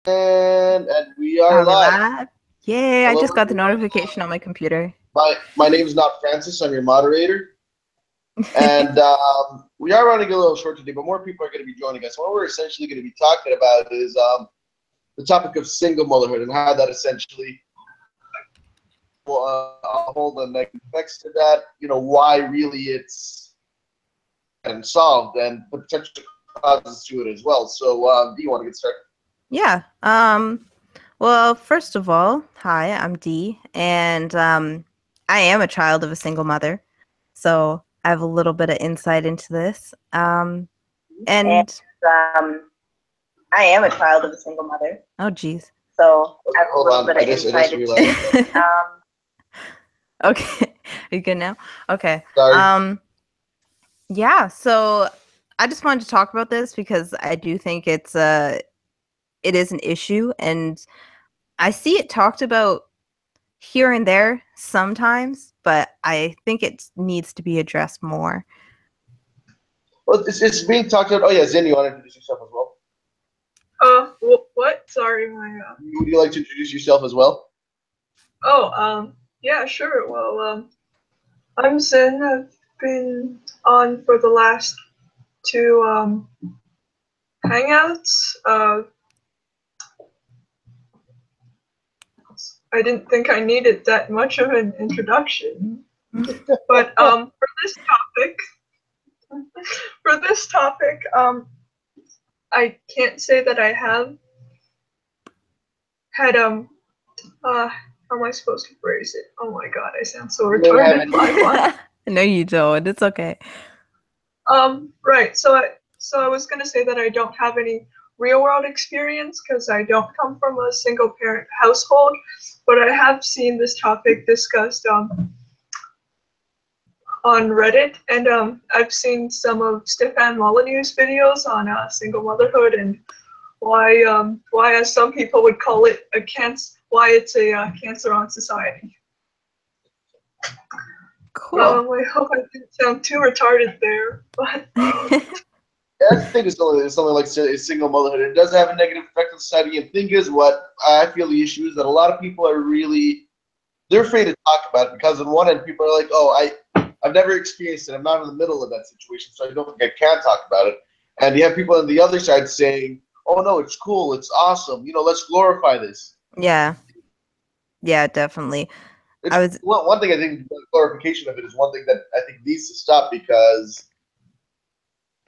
And we are Are we live. live? Yay, I Hello, just got the everyone. notification on my computer. My name is not Francis. I'm your moderator, and we are running a little short today, but more people are going to be joining us. What we're essentially going to be talking about is the topic of single motherhood and how that essentially will hold the negative effects to that. Why really it's and solved and the potential causes to it as well. So, do you want to get started? Yeah. Well, first of all, hi, I'm Dee, and I am a child of a single mother. So I have a little bit of insight into this. And And um, I am a child of a single mother, oh geez. so I Okay, have a hold little on. bit I of just insight into realized. it. Okay. Are you good now? Okay. Sorry. Yeah, so I just wanted to talk about this because I do think it is an issue, and I see it talked about here and there sometimes, but I think it needs to be addressed more. Well, it's being talked about. Oh yeah, Zin, you want to introduce yourself as well? What? Sorry, my. Would you like to introduce yourself as well? Yeah, sure. Well, I'm Zen. I've been on for the last two hangouts. I didn't think I needed that much of an introduction, but for this topic, I can't say that I have had how am I supposed to phrase it? Oh my god, I sound so You never have retarded. any. No, you don't. It's okay. Right. So I was gonna say that I don't have any real world experience because I don't come from a single parent household, but I have seen this topic discussed on Reddit, and I've seen some of Stefan Molyneux's videos on single motherhood and why as some people would call it a cancer, why it's a cancer on society. Cool. I hope I didn't sound too retarded there, but. That's the thing is something like single motherhood. It does have a negative effect on society. And the thing is, what I feel the issue is that a lot of people are they're afraid to talk about it because on one end people are like, oh, I've never experienced it. I'm not in the middle of that situation, so I don't think I can talk about it. And you have people on the other side saying, oh no, it's cool, it's awesome. Let's glorify this. Yeah. Yeah, definitely. One thing I think the glorification of it is one thing that I think needs to stop because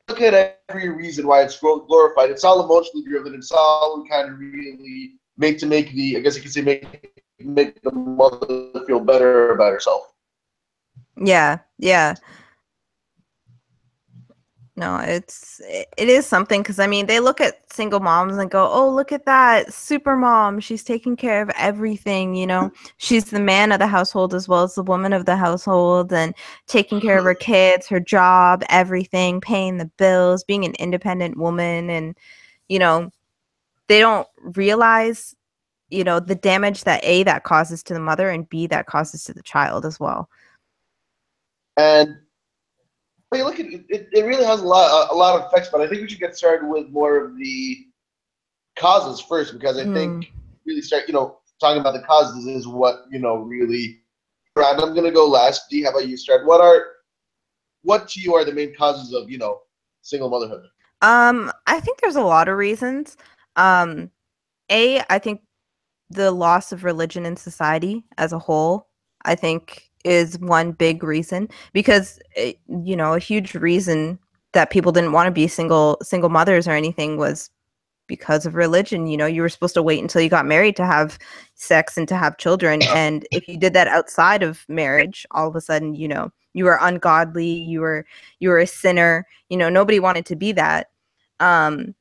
look at every reason why it's glorified. It's all emotionally driven. It's all kind of really make the I guess you could say make the mother feel better about herself. Yeah, yeah. No, it is something because I mean they look at single moms and go, "Oh, look at that super mom. She's taking care of everything, you know. She's the man of the household as well as the woman of the household and taking care of her kids, her job, everything, paying the bills, being an independent woman and you know, they don't realize, the damage that A that causes to the mother and B that causes to the child as well. And but you look at it really has a lot of effects. But I think we should get started with more of the causes first because I think really start talking about the causes is what really. And I'm gonna go last. D, how about you start? What to you are the main causes of single motherhood? I think there's a lot of reasons. I think the loss of religion in society as a whole, I think is one big reason because a huge reason that people didn't want to be single mothers or anything was because of religion. You were supposed to wait until you got married to have sex and to have children, and if you did that outside of marriage, all of a sudden, you were ungodly, you were a sinner. Nobody wanted to be that. um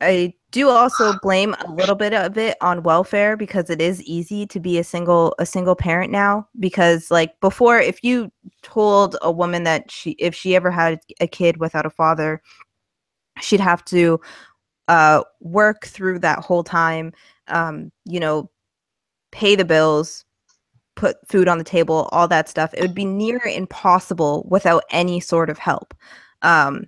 I do also blame a little bit of it on welfare because it is easy to be a single parent now, because like before, if you told a woman that if she ever had a kid without a father, she'd have to work through that whole time, pay the bills, put food on the table, all that stuff. It would be near impossible without any sort of help. And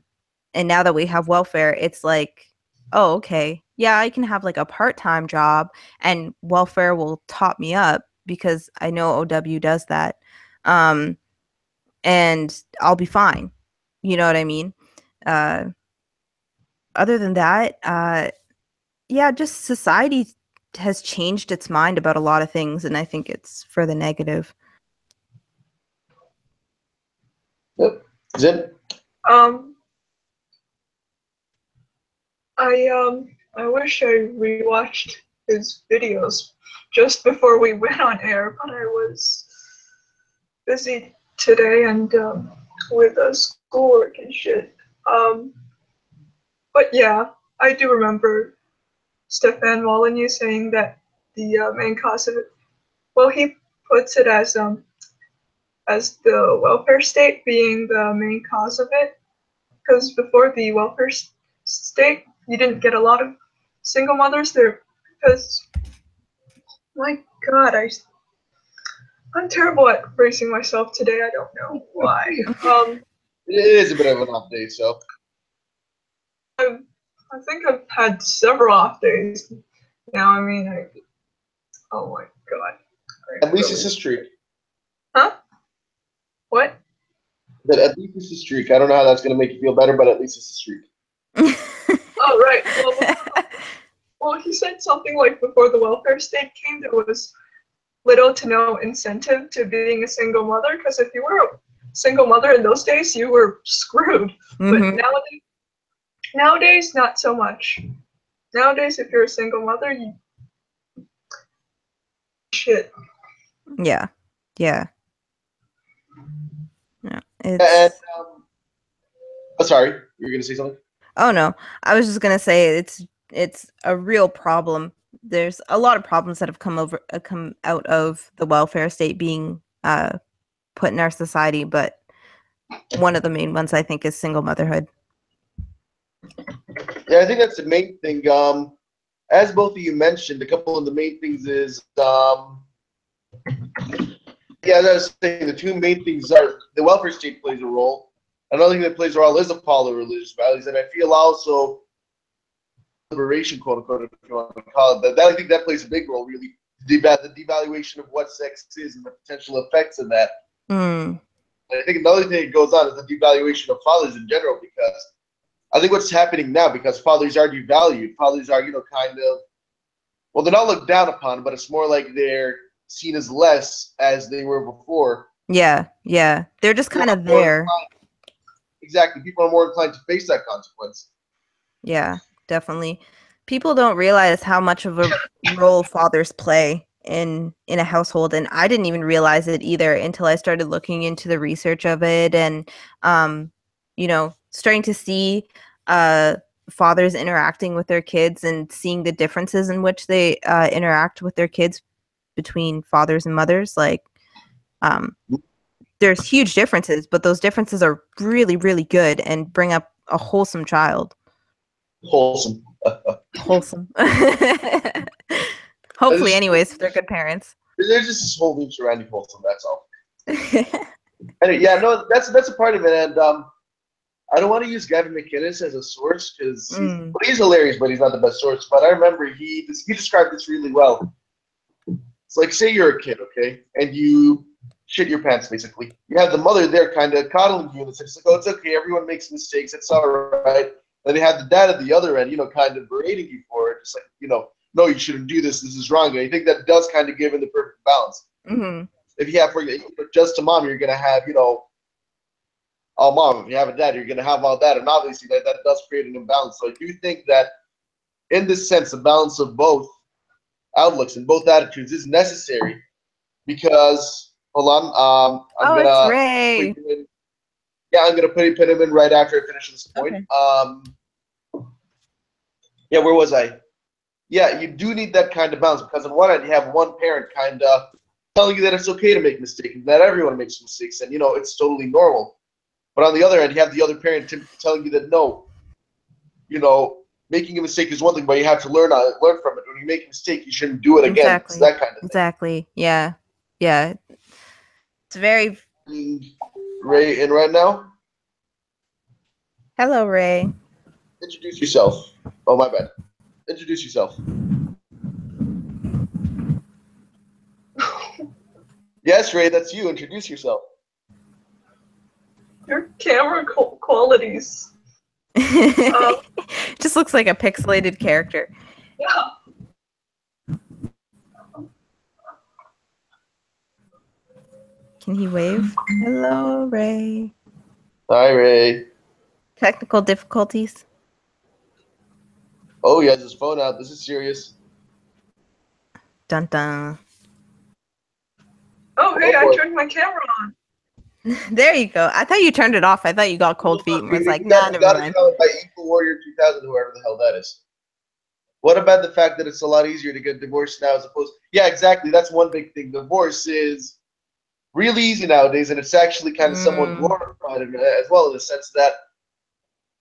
now that we have welfare, it's like, oh, okay, yeah, I can have like a part-time job and welfare will top me up because I know OW does that. And I'll be fine. You know what I mean? Uh, other than that, yeah, just society has changed its mind about a lot of things, and I think it's for the negative. Yep. Zin? Um, I wish I rewatched his videos just before we went on air, but I was busy today and with schoolwork and shit. But yeah, I do remember Stefan Molyneux saying that the main cause of it. Well, he puts it as the welfare state being the main cause of it, because before the welfare state, you didn't get a lot of single mothers there. Because my God, I'm terrible at bracing myself today. I don't know why. It is a bit of an off day, so. I think I've had several off days now. I mean, oh my God. At least it's a streak. Huh? What? But at least it's a streak. I don't know how that's going to make you feel better, but at least it's a streak. Oh, right. Well, he said something like before the welfare state came, there was little to no incentive to being a single mother, because if you were a single mother in those days, you were screwed. Mm-hmm. But nowadays, not so much. Nowadays, if you're a single mother, you shit. Yeah. Yeah. Yeah. And, It's. oh, sorry, you were going to say something? Oh no, I was just gonna say it's a real problem. There's a lot of problems that have come out of the welfare state being put in our society, but one of the main ones I think is single motherhood. Yeah, I think that's the main thing. As both of you mentioned, a couple of the main things is, yeah, as I was saying, the two main things are the welfare state plays a role. Another thing that plays a role is the fall of religious values, and I feel also liberation, quote unquote, if you want to call it that. I think that plays a big role, really, the devaluation of what sex is and the potential effects of that. Mm. And I think another thing that goes on is the devaluation of fathers in general, because I think what's happening now, because fathers are devalued, fathers are, kind of, well, they're not looked down upon, but it's more like they're seen as less as they were before. Yeah, they're just kind of there. Exactly, people are more inclined to face that consequence. Yeah, definitely. People don't realize how much of a role fathers play in a household, and I didn't even realize it either until I started looking into the research of it, and starting to see fathers interacting with their kids and seeing the differences in which they interact with their kids between fathers and mothers. Like, there's huge differences, but those differences are really, really good and bring up a wholesome child. Wholesome. Hopefully, anyways, if they're good parents. There's just this whole thing surrounding wholesome, that's all. Anyway, yeah, no, that's a part of it, and I don't want to use Gavin McInnes as a source, because he's hilarious, but he's not the best source. But I remember he described this really well. It's like, say you're a kid, okay, and you shit your pants, basically. You have the mother there kind of coddling you in the sense, like, oh, it's okay, everyone makes mistakes, it's all right. Then they have the dad at the other end, kind of berating you for it, just like, no, you shouldn't do this, this is wrong. And I think that does kind of give in the perfect balance. Mm-hmm. If you have, just a mom, you're going to have, all mom. If you have a dad, you're going to have all that. And obviously that does create an imbalance. So I do think that in this sense, the balance of both outlooks and both attitudes is necessary, because, hold on, I'm going to, Ray. yeah, I'm going to put him in right after I finish this point. Okay. Yeah, where was I? Yeah, you do need that kind of balance, because on one hand, you have one parent kind of telling you that it's okay to make mistakes, that everyone makes mistakes, and, it's totally normal. But on the other hand, you have the other parent telling you that, no, making a mistake is one thing, but you have to learn from it. When you make a mistake, you shouldn't do it again. Exactly. It's that kind of thing. Exactly. Yeah. It's very... Ray in right now? Hello, Ray. Introduce yourself. Oh, my bad. introduce yourself. Yes, Ray, that's you. Introduce yourself. Your camera qualities. Just looks like a pixelated character. Yeah. Can he wave? Hello, Ray. Hi, Ray. Technical difficulties. Oh, he has his phone out. This is serious. Dun dun. Oh, hey, Oh, I boy. turned my camera on. There you go. I thought you turned it off. I thought you got cold feet and was like, You nah, got never it mind. by Equal Warrior 2000, whoever the hell that is. What about the fact that it's a lot easier to get divorced now as opposed? Yeah, exactly. That's one big thing. Divorce is really easy nowadays, and it's actually kind of somewhat glorified as well, in the sense that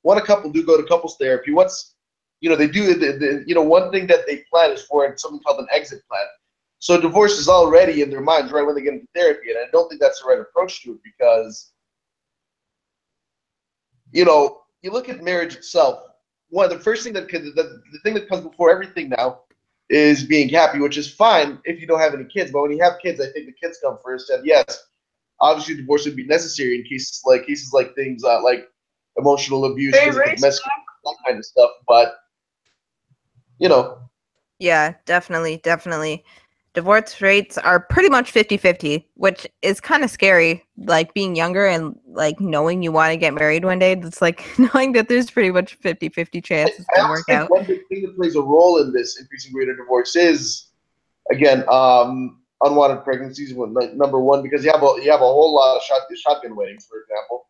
when a couple do go to couples therapy, what's they do one thing that they plan is for something called an exit plan. So divorce is already in their minds right when they get into therapy, and I don't think that's the right approach to it because you look at marriage itself. One, the first thing the thing that comes before everything now is being happy, which is fine if you don't have any kids. But when you have kids, I think the kids come first. And yes, obviously divorce would be necessary in cases like things like emotional abuse, Hey, physical, Ray, domestic, that kind of stuff. But Yeah, definitely. Divorce rates are pretty much 50-50, which is kind of scary. Like being younger and like knowing you want to get married one day, it's like knowing that there's pretty much 50-50 chance it's I gonna also work think out. one big thing that plays a role in this increasing rate of divorce is, again, unwanted pregnancies. Number one, because you have a whole lot of shotgun weddings, for example.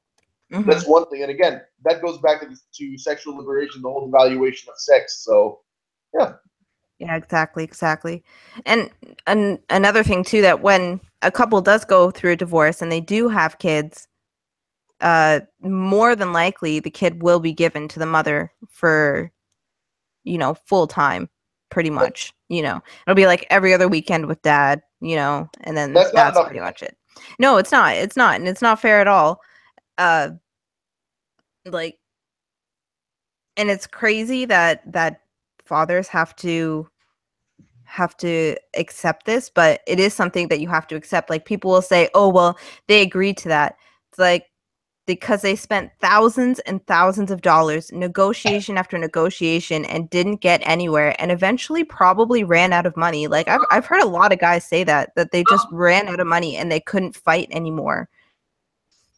Mhm. That's one thing, and again, that goes back to sexual liberation, the whole evaluation of sex. So, yeah. Yeah, exactly. And another thing too, that when a couple does go through a divorce and they do have kids, more than likely the kid will be given to the mother for, full time, pretty much. It'll be like every other weekend with dad, and then That's not that's enough. pretty much it. No, it's not, and it's not fair at all. Like, and it's crazy that fathers have to accept this, but it is something that you have to accept. Like, people will say, oh, well, they agreed to that. It's like, because they spent thousands and thousands of dollars, negotiation after negotiation, and didn't get anywhere, and eventually probably ran out of money. Like, I've heard a lot of guys say that they just ran out of money and they couldn't fight anymore.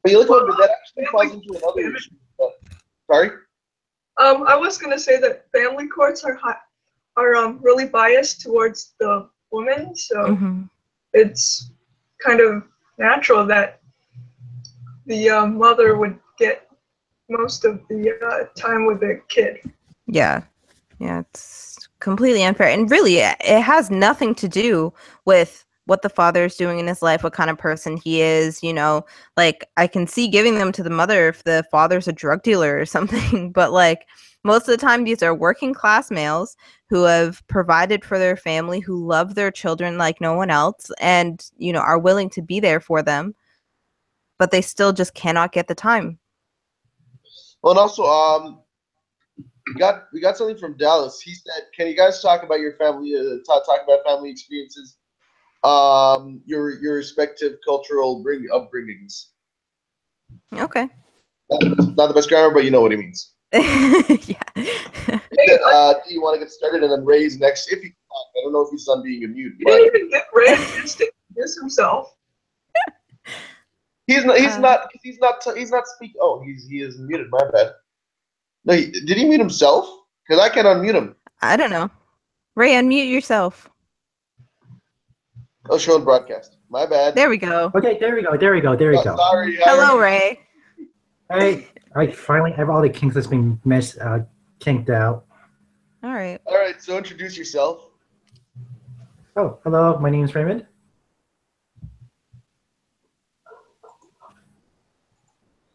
But you look at that actually falls into another issue. Sorry? I was gonna say that family courts are really biased towards the woman, so it's kind of natural that the mother would get most of the time with the kid. Yeah, it's completely unfair, and really, it has nothing to do with what the father is doing in his life, what kind of person he is. Like, I can see giving them to the mother if the father's a drug dealer or something, but like most of the time, these are working class males who have provided for their family, who love their children like no one else, and are willing to be there for them, but they still just cannot get the time. Well, and also, we got something from Dallas. He said, "Can you guys talk about your family? Talk about family experiences, your respective cultural upbringings." Okay. Not the best grammar, but you know what he means. Yeah. Do you want to get started, and then Ray's next? If you talk, I don't know if he's on being a mute. You didn't even get Ray a chance to introduce himself. He's not speaking. Oh, he is muted. My bad. No, did he mute himself? Because I can't unmute him. I don't know. Ray, unmute yourself. Oh, show and broadcast. My bad. There we go. Okay, there we go. Sorry. Hello, Ray. Hey, all right, finally, all the kinks has been kinked out. All right. All right, so introduce yourself. Oh, hello, my name is Raymond.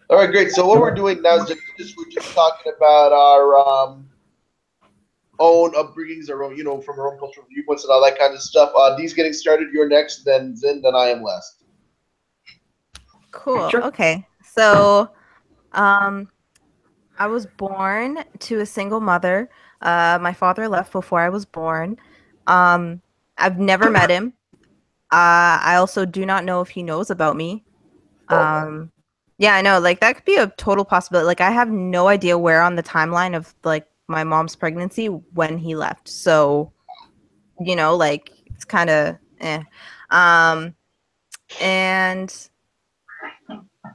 All right, great. So what we're doing now is we're just talking about our own upbringings, our own, from our own cultural viewpoints and all that kind of stuff. Dee's getting started. You're next, then Zin, then I am last. Cool. Sure. Okay. So, I was born to a single mother. My father left before I was born. I've never met him. I also do not know if he knows about me. Yeah, I know. Like that could be a total possibility. Like I have no idea where on the timeline of like my mom's pregnancy when he left. So, like it's kind of eh. Um, and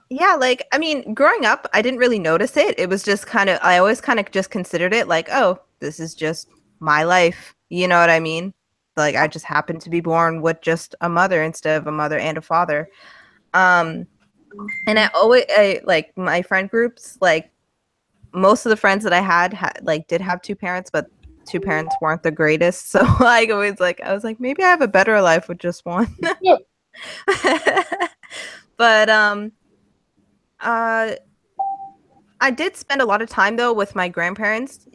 yeah, like I mean, growing up, I didn't really notice it. It was just kind of I always kind of just considered it like, oh, this is just my life. You know what I mean? Like I just happened to be born with just a mother instead of a mother and a father. Um, and I like my friend groups, like most of the friends that I had like did have two parents, but two parents weren't the greatest. So like always like I was like maybe I have a better life with just one. Yeah. But uh I did spend a lot of time though with my grandparents.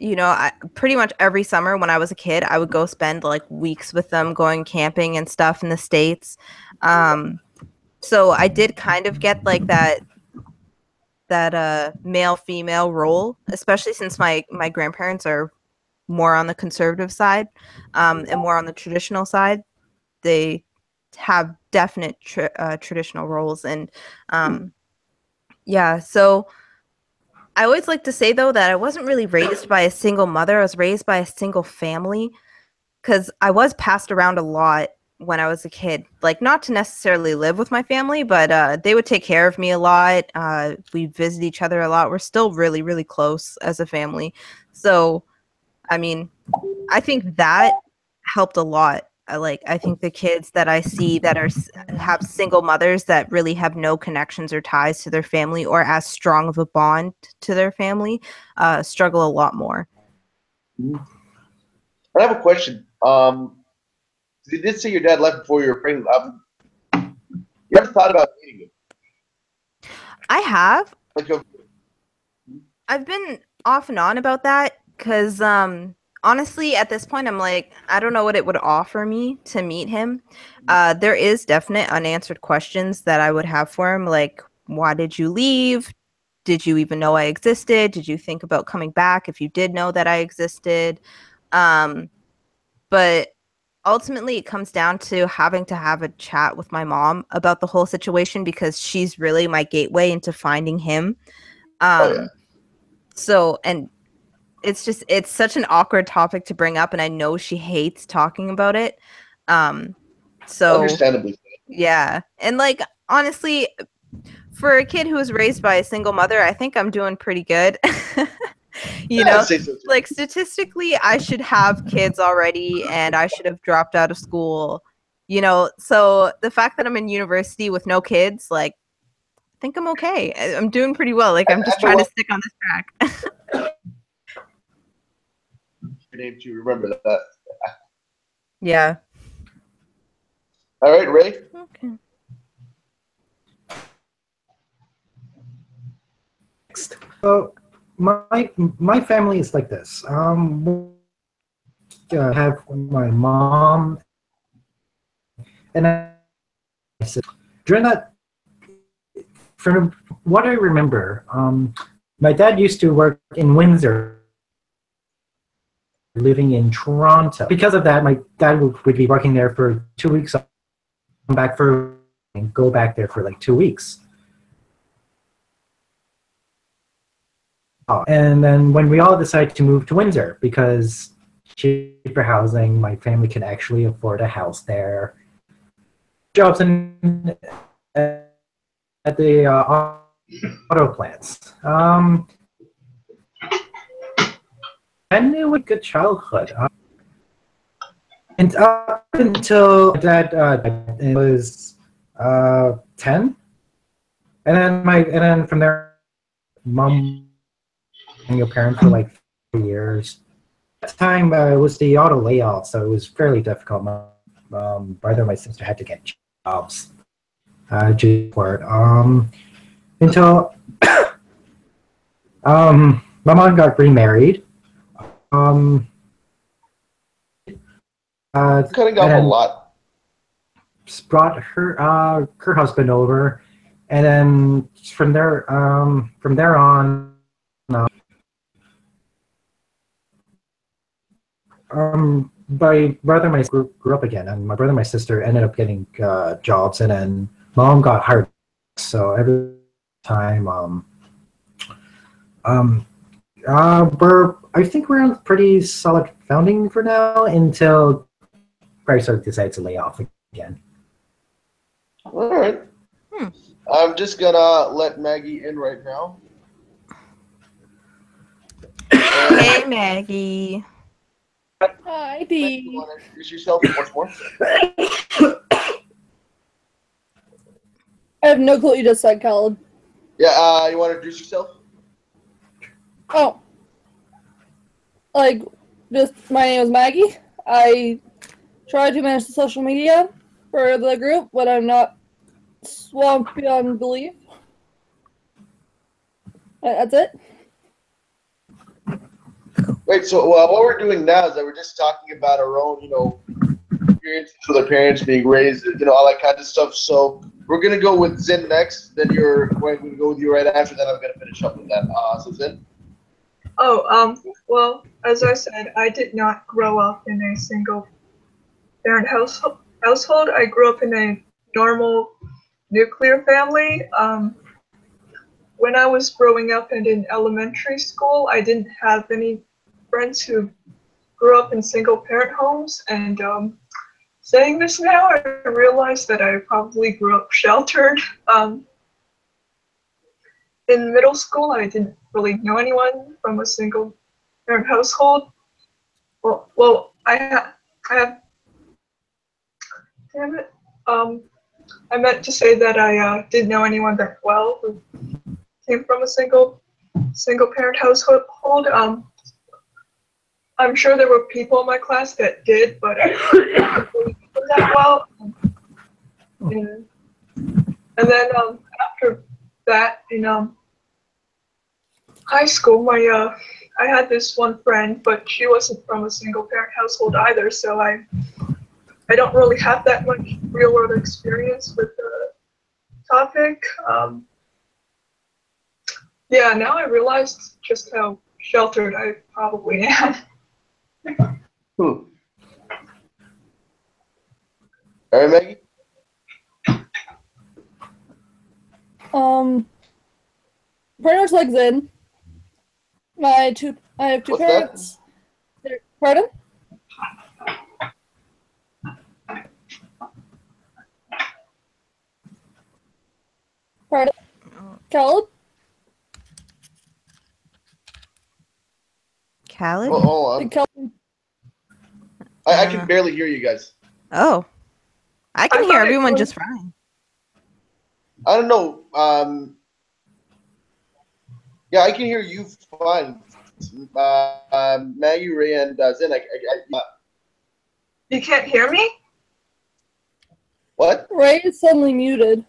Pretty much every summer when I was a kid, I would go spend like weeks with them going camping and stuff in the States. So I did kind of get like that male female role, especially since my grandparents are more on the conservative side, and more on the traditional side. They have definite traditional roles, and yeah. So I always like to say though that I wasn't really raised by a single mother. I was raised by a single family because I was passed around a lot when I was a kid. Like not to necessarily live with my family, but they would take care of me a lot. We visit each other a lot. We're still really, really close as a family. So, I mean, I think that helped a lot. I think the kids that I see that have single mothers that really have no connections or ties to their family or as strong of a bond to their family struggle a lot more. I have a question. You did say your dad left before you were pregnant. You ever thought about dating him? I have. Like I've been off and on about that because honestly, at this point, I'm like, I don't know what it would offer me to meet him. There is definite unanswered questions that I would have for him, like, why did you leave? Did you even know I existed? Did you think about coming back if you did know that I existed? But ultimately, it comes down to having to have a chat with my mom about the whole situation because she's really my gateway into finding him. oh yeah. So, and it's such an awkward topic to bring up, and I know she hates talking about it. So Understandably. yeah, and like honestly, for a kid who was raised by a single mother, I think I'm doing pretty good. I'd say so too. Like statistically, I should have kids already, and I should have dropped out of school. So the fact that I'm in university with no kids, like, I think I'm okay. I'm doing pretty well. Like, I'm just trying to stick on this track. Your name to remember that. Yeah. All right, Ray. Okay. So my family is like this. Have my mom and during that, from what I remember, my dad used to work in Windsor, living in Toronto. Because of that, my dad would be working there for 2 weeks, come back and go back there for like 2 weeks. And then when we all decided to move to Windsor because cheaper housing, my family can actually afford a house there. Jobs at the auto plants. And it was a good childhood. And up until Dad was 10, and then from there, Mom and your parents for like 4 years. At the time, it was the auto layoff, so it was fairly difficult. My brother and my sister had to get jobs to support. Until my mom got remarried. Cutting off a lot. Brought her husband over, and then from there on. my brother and my sister grew up again, and my brother and my sister ended up getting jobs, and then mom got hired. So every time, I think we're on pretty solid founding for now until Chrysler decides to lay off again. All right. I'm just gonna let Maggie in right now. Hey, Maggie. Hi, You Dee. want to introduce yourself once more? I have no clue what you just said, Khaled. Yeah. You want to introduce yourself? Oh. Like, just, my name is Maggie. I try to manage the social media for the group, but I'm not swamped beyond belief. That's it. Wait. So what we're doing now is that we're just talking about our own, experiences with our parents being raised, all that kind of stuff. So we're gonna go with Zin next. Then we're going to go with you right after. Then I'm gonna finish up with that. So Zin. Oh, well, as I said, I did not grow up in a single parent household. I grew up in a normal nuclear family. When I was growing up and in elementary school, I didn't have any friends who grew up in single parent homes. And saying this now, I realize that I probably grew up sheltered. In middle school, I didn't really know anyone from a single parent household. Well, I have, damn it. I meant to say that I didn't know anyone that well who came from a single parent household. I'm sure there were people in my class that did, but I didn't really know them that well. And then after that, in high school, I had this one friend, but she wasn't from a single parent household either, so I don't really have that much real world experience with the topic. Yeah, now I realized just how sheltered I probably am. All right, Maggie. Pretty much like Zin. I have two What's parents. Pardon? Pardon? Khaled? Khaled? Oh, Khaled? I can barely hear you guys. Oh. I can I hear thought it everyone was- just fine. I don't know. Yeah, I can hear you fine. Maggie, Ray, and Zin. You can't hear me? What? Ray is suddenly muted.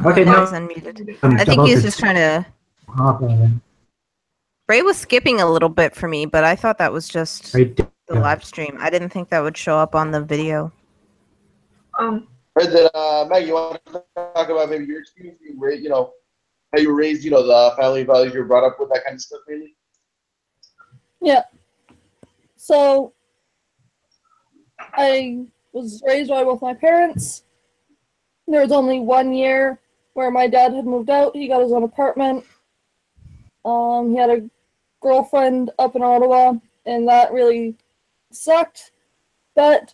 Okay, Ray now was unmuted. I think he was just trying to... Ray was skipping a little bit for me, but I thought that was just the live stream. I didn't think that would show up on the video. Right, then, Maggie, you want to talk about maybe your experience being raised, how you were raised, the family values you were brought up with, that kind of stuff, mainly? Yeah. So, I was raised by both my parents. There was only 1 year where my dad had moved out. He got his own apartment. He had a girlfriend up in Ottawa, and that really sucked. But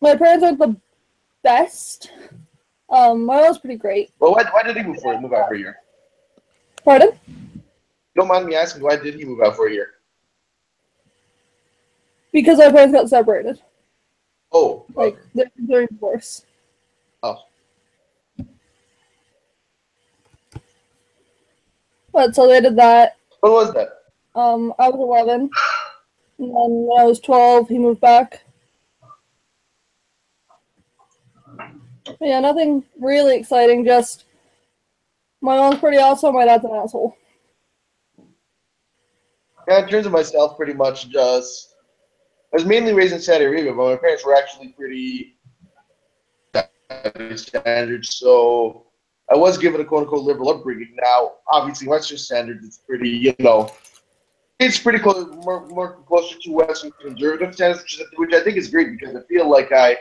my parents aren't the best. My mom's pretty great. Well, why did he move out for a year? Pardon? Don't mind me asking, why did he move out for a year? Because my parents got separated. Oh. Like, they're divorced. Oh. But so they did that. When was that? I was 11. And then when I was 12, he moved back. But yeah, nothing really exciting, just my mom's pretty awesome, my dad's an asshole. Yeah, in terms of myself, pretty much just, I was mainly raised in Saudi Arabia, but my parents were actually pretty standard, so I was given a quote-unquote liberal upbringing. Now, obviously, Western standards, it's pretty, it's pretty close, more closer to Western conservative stance, which I think is great because I feel like I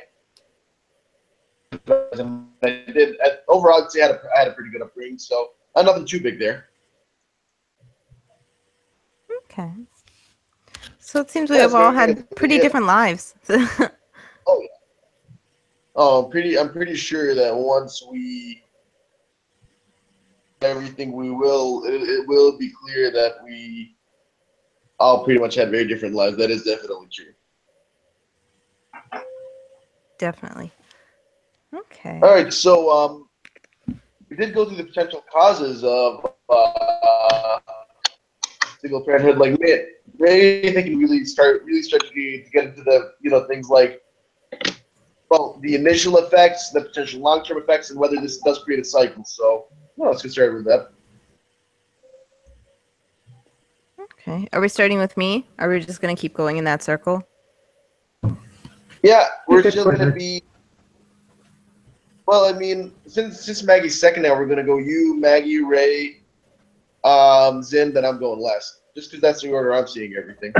did overall. I'd say I had a pretty good upbringing, so nothing too big there. Okay. So it seems we have all had pretty different lives. Oh yeah. Oh, I'm pretty sure that once we everything, it will be clear that we all pretty much had very different lives. That is definitely true. Definitely. Okay. All right, so we did go through the potential causes of single parenthood. Like, maybe they can really start to get into the things like, well, the initial effects, the potential long-term effects, and whether this does create a cycle. So, well, let's get started with that. Okay. Are we starting with me? Or are we just going to keep going in that circle? Yeah, we're just going to be. Well, I mean, since Maggie's second now, we're going to go you, Maggie, Ray, Zin, then I'm going last. Just because that's the order I'm seeing everything.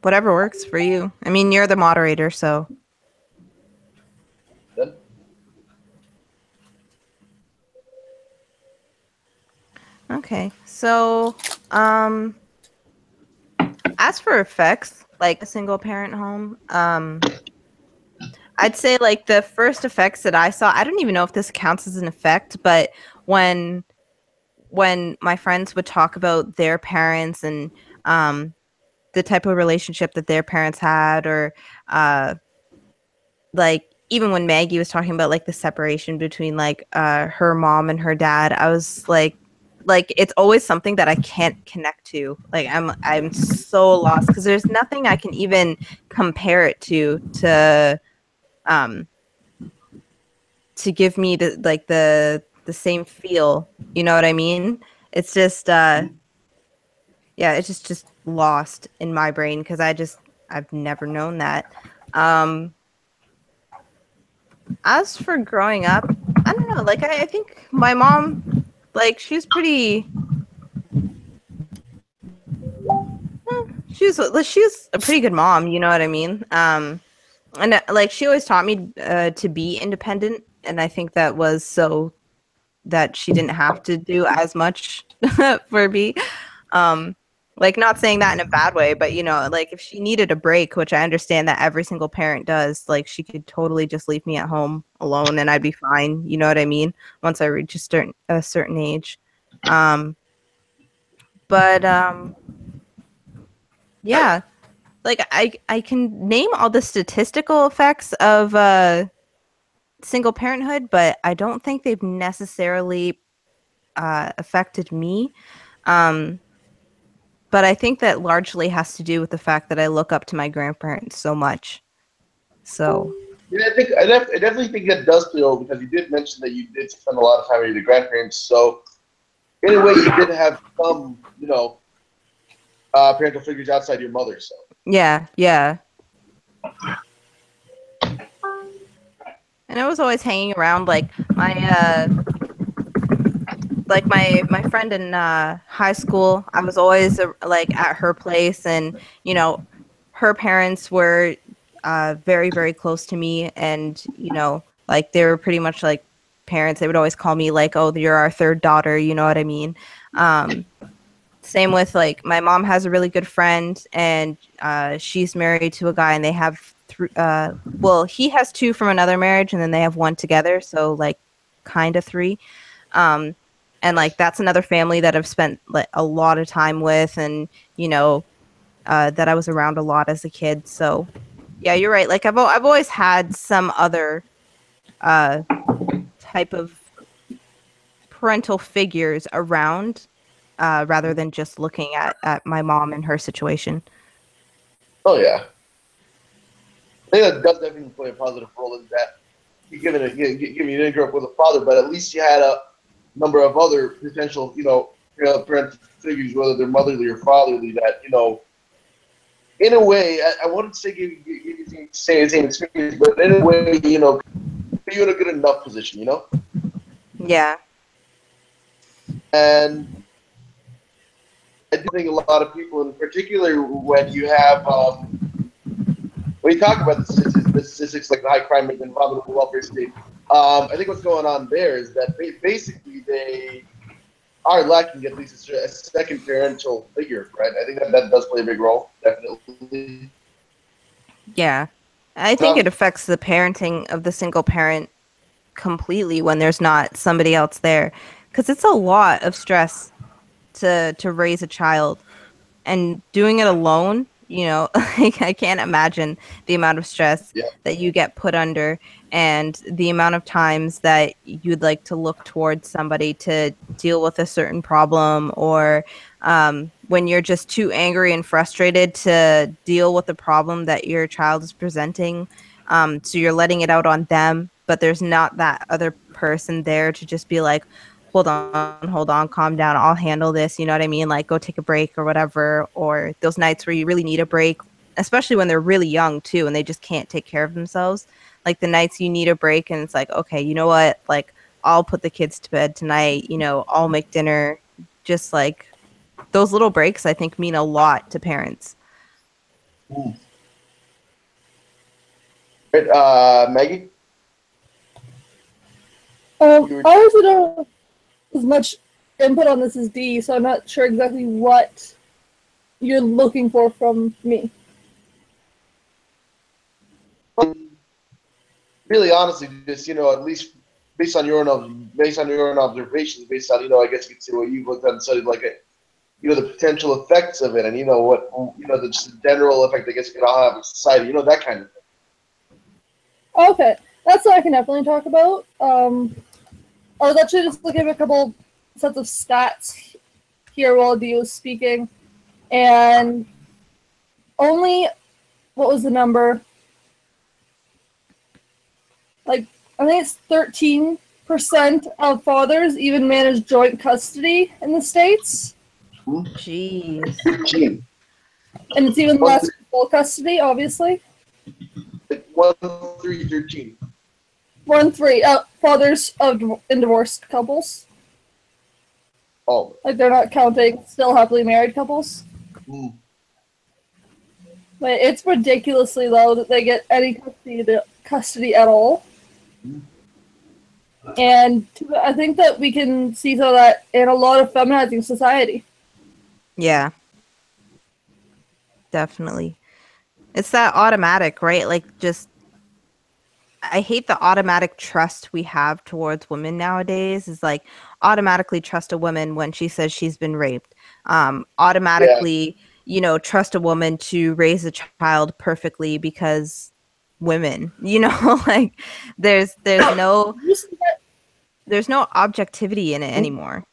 Whatever works for you. I mean, you're the moderator, so. Then? Okay, so, as for effects, like a single parent home, I'd say like the first effects that I saw, I don't even know if this counts as an effect, but when my friends would talk about their parents and the type of relationship that their parents had, or like even when Maggie was talking about like the separation between like her mom and her dad, I was like it's always something that I can't connect to. Like I'm so lost because there's nothing I can even compare it to give me the same feel. You know what I mean? It's just yeah, it's just lost in my brain because I've never known that. As for growing up, I don't know, like I think my mom, like she was pretty she was a pretty good mom, you know what I mean? And like she always taught me to be independent, and I think that was so that she didn't have to do as much for me. Like not saying that in a bad way, but like if she needed a break, which I understand that every single parent does, like she could totally just leave me at home alone and I'd be fine. You know what I mean? Once I reach a certain age. But yeah, like I can name all the statistical effects of single parenthood, but I don't think they've necessarily affected me. But I think that largely has to do with the fact that I look up to my grandparents so much. So Yeah, I definitely think that does play a role because you did mention that you did spend a lot of time with your grandparents. So in a way, you did have some, parental figures outside your mother. So yeah. And I was always hanging around like my friend in high school. I was always like at her place, and her parents were very, very close to me, and like they were pretty much like parents. They would always call me like, "Oh, you're our third daughter," you know what I mean? Same with like my mom has a really good friend, and she's married to a guy, and they have well, he has two from another marriage, and then they have one together, so like kind of three. And like that's another family that I've spent like a lot of time with, and that I was around a lot as a kid. So yeah, you're right. Like I've always had some other type of parental figures around, rather than just looking at my mom and her situation. oh yeah, I think that does definitely play a positive role in that. You didn't grow up with a father, but at least you had a number of other potential, parental figures, whether they're motherly or fatherly, that, in a way, I wouldn't say give you the same experience, but in a way, put you in a good enough position, Yeah. And I do think a lot of people, in particular, when you have when you talk about the statistics like the high crime rate and vulnerable welfare state, I think what's going on there is that basically they are lacking at least a second parental figure, right? I think that does play a big role, definitely. Yeah. I think it affects the parenting of the single parent completely when there's not somebody else there, because it's a lot of stress to raise a child, and doing it alone, like, I can't imagine the amount of stress that you get put under, and the amount of times that you'd like to look towards somebody to deal with a certain problem, or when you're just too angry and frustrated to deal with the problem that your child is presenting. So you're letting it out on them, but there's not that other person there to just be like, hold on, calm down, I'll handle this. You know what I mean? Like, go take a break or whatever. Or those nights where you really need a break, especially when they're really young too, and they just can't take care of themselves. Like the nights you need a break and it's like, okay, you know what? Like, I'll put the kids to bed tonight. I'll make dinner. Just like those little breaks, I think, mean a lot to parents. Right, Maggie? I also don't have as much input on this as D, so I'm not sure exactly what you're looking for from me. Really, honestly, just at least based on your own observations, based on I guess you could say what you've looked at and studied, like the potential effects of it, and what the just general effect I guess it could all have on society, that kind of thing. Okay, that's what I can definitely talk about. I was actually just looking at a couple sets of stats here while D was speaking, and only, what was the number? Like, I think it's 13% of fathers even manage joint custody in the States. Jeez. 13. And it's even less full custody, obviously. 1-3-13. 1-3. Fathers in divorced couples. Oh. Like, they're not counting still happily married couples. But it's ridiculously low that they get any custody at all. And I think that we can see some of that in a lot of feminizing society. Yeah. Definitely. It's that automatic, right? Like, just, I hate the automatic trust we have towards women nowadays. Is like automatically trust a woman when she says she's been raped. Automatically, trust a woman to raise a child perfectly because women, like there's no objectivity in it anymore.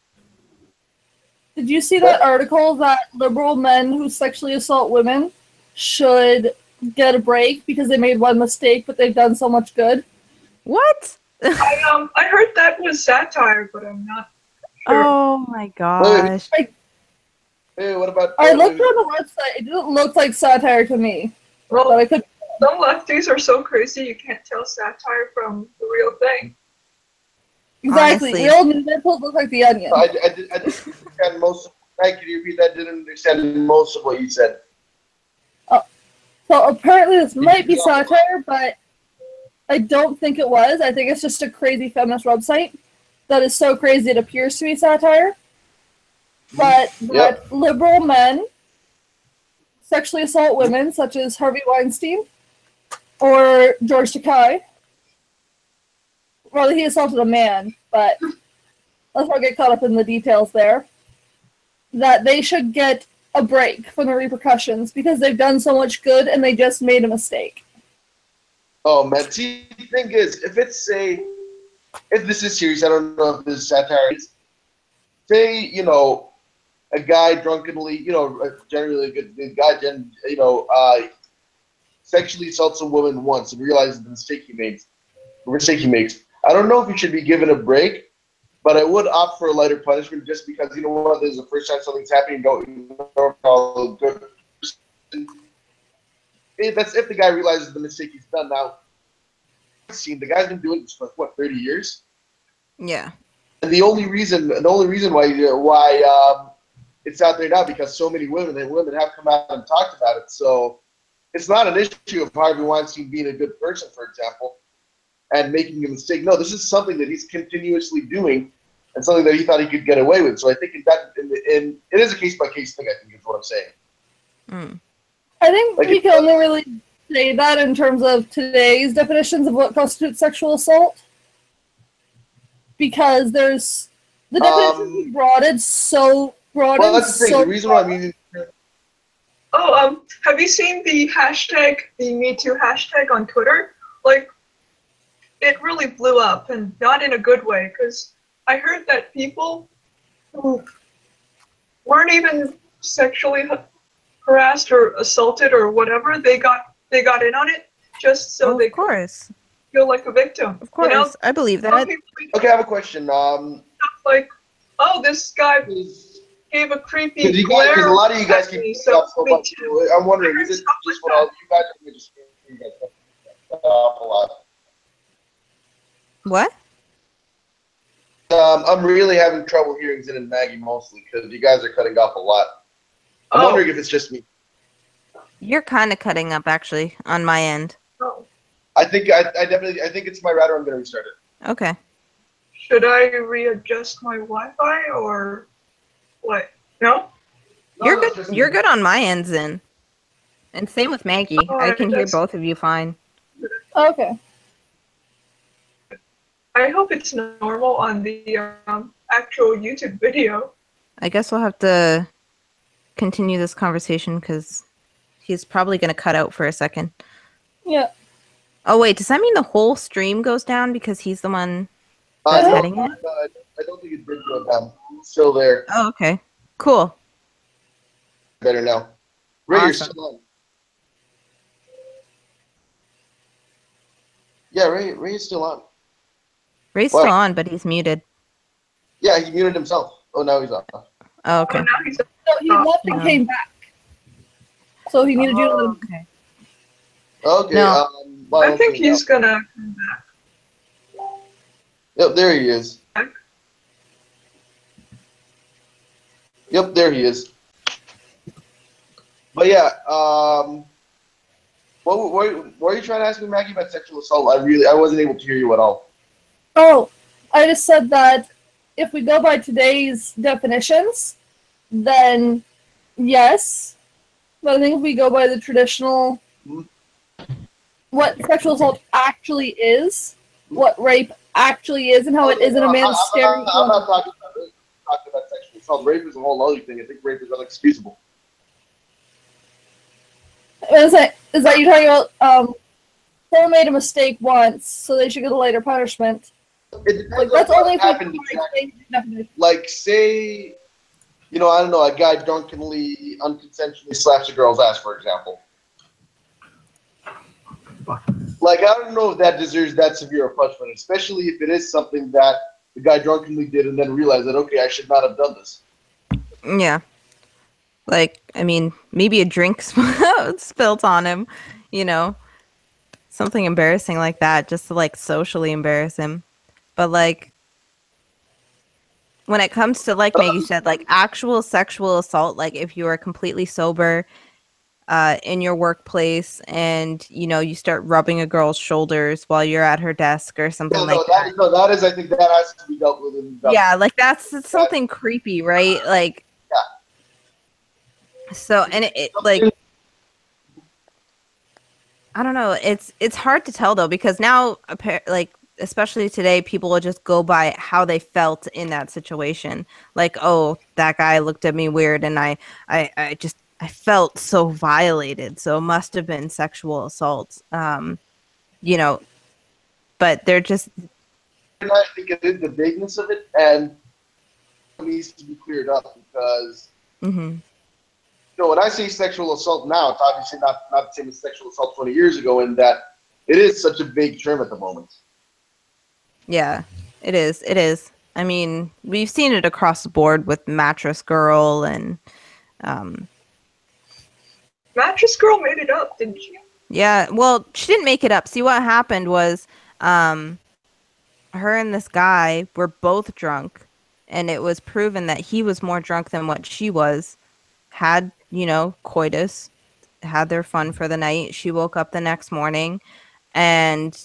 Did you see that article that liberal men who sexually assault women should get a break because they made one mistake, but they've done so much good? What? I heard that was satire, but I'm not sure. Oh my gosh. Hey, what about? I looked on the website. It didn't look like satire to me. Well, but I could. Some lefties are so crazy you can't tell satire from the real thing. Exactly. Honestly. Real news articles look like The Onion. I didn't understand most. Can you repeat that? Didn't understand most of what you said. So apparently this might be satire, but I don't think it was. I think it's just a crazy feminist website that is so crazy it appears to be satire. But that liberal men sexually assault women, such as Harvey Weinstein or George Takei. Well, he assaulted a man, but let's not get caught up in the details there. That they should get a break from the repercussions because they've done so much good and they just made a mistake. Oh man, see, the thing is, if this is serious, I don't know if this is satire. Say, a guy drunkenly, generally a good guy, sexually assaults a woman once and realizes the mistake he makes. I don't know if he should be given a break, but I would opt for a lighter punishment just because, this is the first time something's happening. That's if the guy realizes the mistake he's done. Now, the guy's been doing this for 30 years. Yeah. And the only reason why it's out there now because so many women have come out and talked about it. So it's not an issue of Harvey Weinstein being a good person, for example, and making a mistake. No, this is something that he's continuously doing and something that he thought he could get away with. So I think it is a case-by-case thing, I think is what I'm saying. Mm. I think we can only really say that in terms of today's definitions of what constitutes sexual assault. Because there's the definition broadened so broad. Well, that's the thing. The reason why I mean. Oh, have you seen the hashtag, the MeToo hashtag on Twitter? Like, it really blew up, and not in a good way, because I heard that people who weren't even sexually harassed or assaulted or whatever, they got in on it just so they could feel like a victim. Of course, you know? I believe that. Okay, I have a question. Like, oh, this guy gave a creepy glare. Because a lot of you guys keep up so much. I'm wondering, is it just what all you guys are just a lot? What? I'm really having trouble hearing Zin and Maggie mostly because you guys are cutting off a lot. I'm wondering if it's just me. You're kind of cutting up actually on my end. Oh. I think it's my router. I'm gonna restart it. Okay. Should I readjust my Wi-Fi or what? No? You're good. You're good on my end, Zin. And same with Maggie. I can hear both of you fine. Okay. I hope it's normal on the actual YouTube video. I guess we'll have to continue this conversation because he's probably going to cut out for a second. Yeah. Oh, wait. Does that mean the whole stream goes down because he's the one that's heading it? I don't think it did go down. It's still there. Oh, okay. Cool. Better now. Ray, Awesome. you're still on. Yeah, Ray is still on. Ray's still on, but he's muted. Yeah, he muted himself. Oh, now he's off. Oh, okay. Oh, now he's So he left and came back. So he needed you to. Okay. Okay. No. I think he's gonna come back. Yep, there he is. Yep, there he is. But yeah, what were you trying to ask me, Maggie, about sexual assault? I wasn't able to hear you at all. Oh, I just said that if we go by today's definitions, then yes. But I think if we go by the traditional, what sexual assault actually is, what rape actually is, and how it isn't a man staring. I'm not talking about rape. I'm talking about sexual assault. Rape is a whole other thing. I think rape is unexcusable. Is that you're talking about? Someone made a mistake once, so they should get a lighter punishment. It depends That's on only what happened exactly. Like, say, I don't know, a guy drunkenly, unconsensually slaps a girl's ass, for example. Like, I don't know if that deserves that severe a punishment, especially if it is something that the guy drunkenly did and then realized that, okay, I should not have done this. Yeah. Like, I mean, maybe a drink spilled on him, something embarrassing like that, just to, like, socially embarrass him. But, like, when it comes to, like Maggie said, like, actual sexual assault, like, if you are completely sober in your workplace and, you start rubbing a girl's shoulders while you're at her desk or something like that. That is, I think that has to be dealt with. Yeah, like, that's something creepy, right? Like, yeah. So, and it like, I don't know. It's hard to tell, though, because now, like, especially today, people will just go by how they felt in that situation. Like, oh, that guy looked at me weird, and I felt so violated, so it must have been sexual assault. But they're just. I think it is the vagueness of it, and it needs to be cleared up because. Mm-hmm. When I say sexual assault now, it's obviously not the same as sexual assault 20 years ago, in that it is such a vague term at the moment. Yeah, it is. It is. I mean, we've seen it across the board with Mattress Girl and. Mattress Girl made it up, didn't she? Yeah, well, she didn't make it up. See, what happened was her and this guy were both drunk, and it was proven that he was more drunk than what she was, had, coitus, had their fun for the night. She woke up the next morning, and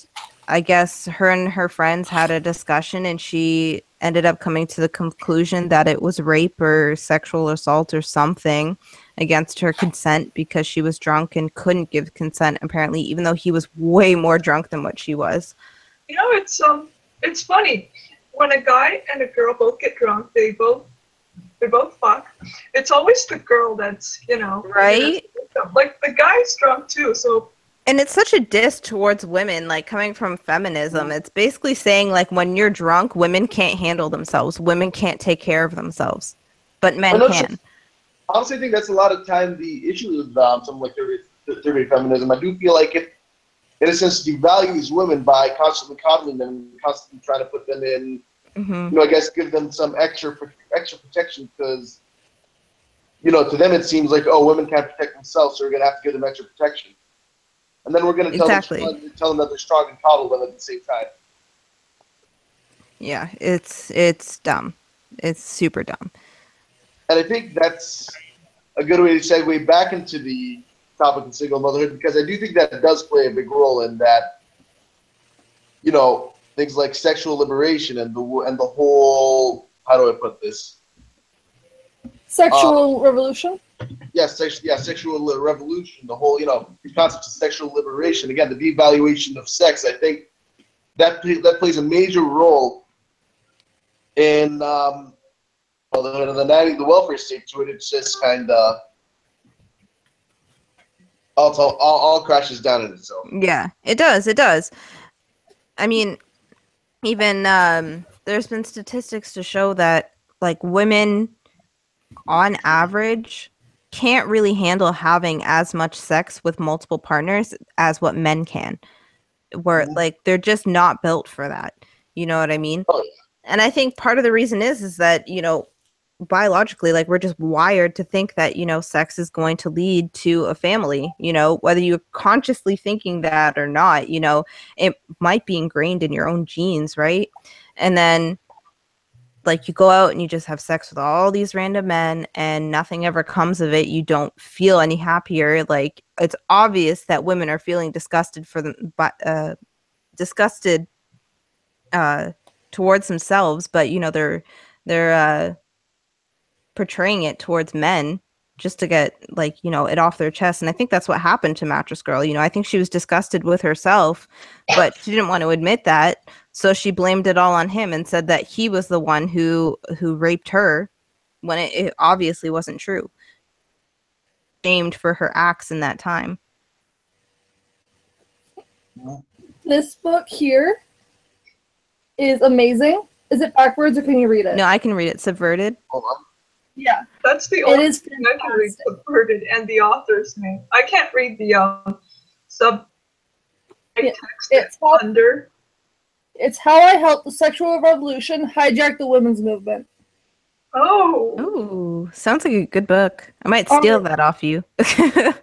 I guess her and her friends had a discussion, and she ended up coming to the conclusion that it was rape or sexual assault or something against her consent, because she was drunk and couldn't give consent, apparently, even though he was way more drunk than what she was. It's funny. When a guy and a girl both get drunk, they both fuck. It's always the girl that's, right? Like, the guy's drunk too, so. And it's such a diss towards women, like, coming from feminism. It's basically saying, like, when you're drunk, women can't handle themselves. Women can't take care of themselves. But men can. I honestly think that's a lot of time the issue with something like third-day feminism. I do feel like it, in a sense, devalues women by constantly coddling them, constantly trying to put them in, I guess, give them some extra protection, because, to them it seems like, oh, women can't protect themselves, so we're going to have to give them extra protection. And then we're going to tell them that they're strong and coddle them at the same time. Yeah, it's dumb. It's super dumb. And I think that's a good way to segue back into the topic of single motherhood, because I do think that it does play a big role in that, things like sexual liberation and the whole, how do I put this? Sexual revolution? Yes, sexual revolution, the whole, the concept of sexual liberation, again, the devaluation of sex, I think that plays a major role in the welfare state to it. It's just kind of all crashes down in itself. Yeah, it does. I mean, even there's been statistics to show that, like, women on average can't really handle having as much sex with multiple partners as what men can, where like they're just not built for that. You know what I mean? Oh, yeah. And I think part of the reason is that, biologically, like, we're just wired to think that, sex is going to lead to a family, whether you're consciously thinking that or not, it might be ingrained in your own genes, right? And then, like, you go out and you just have sex with all these random men and nothing ever comes of it. You don't feel any happier. Like, it's obvious that women are feeling disgusted towards themselves, but they're portraying it towards men just to get, like, it off their chest. And I think that's what happened to Mattress Girl. I think she was disgusted with herself, but she didn't want to admit that, so she blamed it all on him and said that he was the one who raped her, when it obviously wasn't true. Shamed for her acts in that time. This book here is amazing. Is it backwards, or can you read it? No, I can read it. Subverted. Hold on. Yeah. That's the only thing I can read, Subverted, and the author's name. I can't read the text under. It's How I Helped the Sexual Revolution Hijack the Women's Movement. Oh. Ooh, sounds like a good book. I might steal that off you. I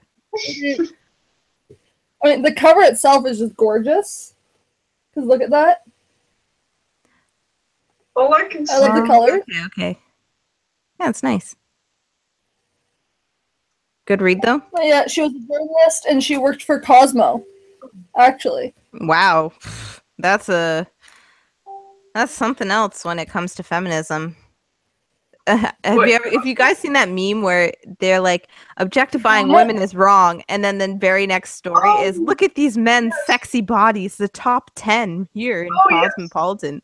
mean, the cover itself is just gorgeous. Because look at that. All I can see. I love the color. Okay. Yeah, it's nice. Good read, though? Yeah, she was a journalist and she worked for Cosmo, actually. Wow. That's something else when it comes to feminism. Have you guys seen that meme where they're like, objectifying women is wrong, and then the very next story is, look at these men's sexy bodies, the top 10 here in Cosmopolitan.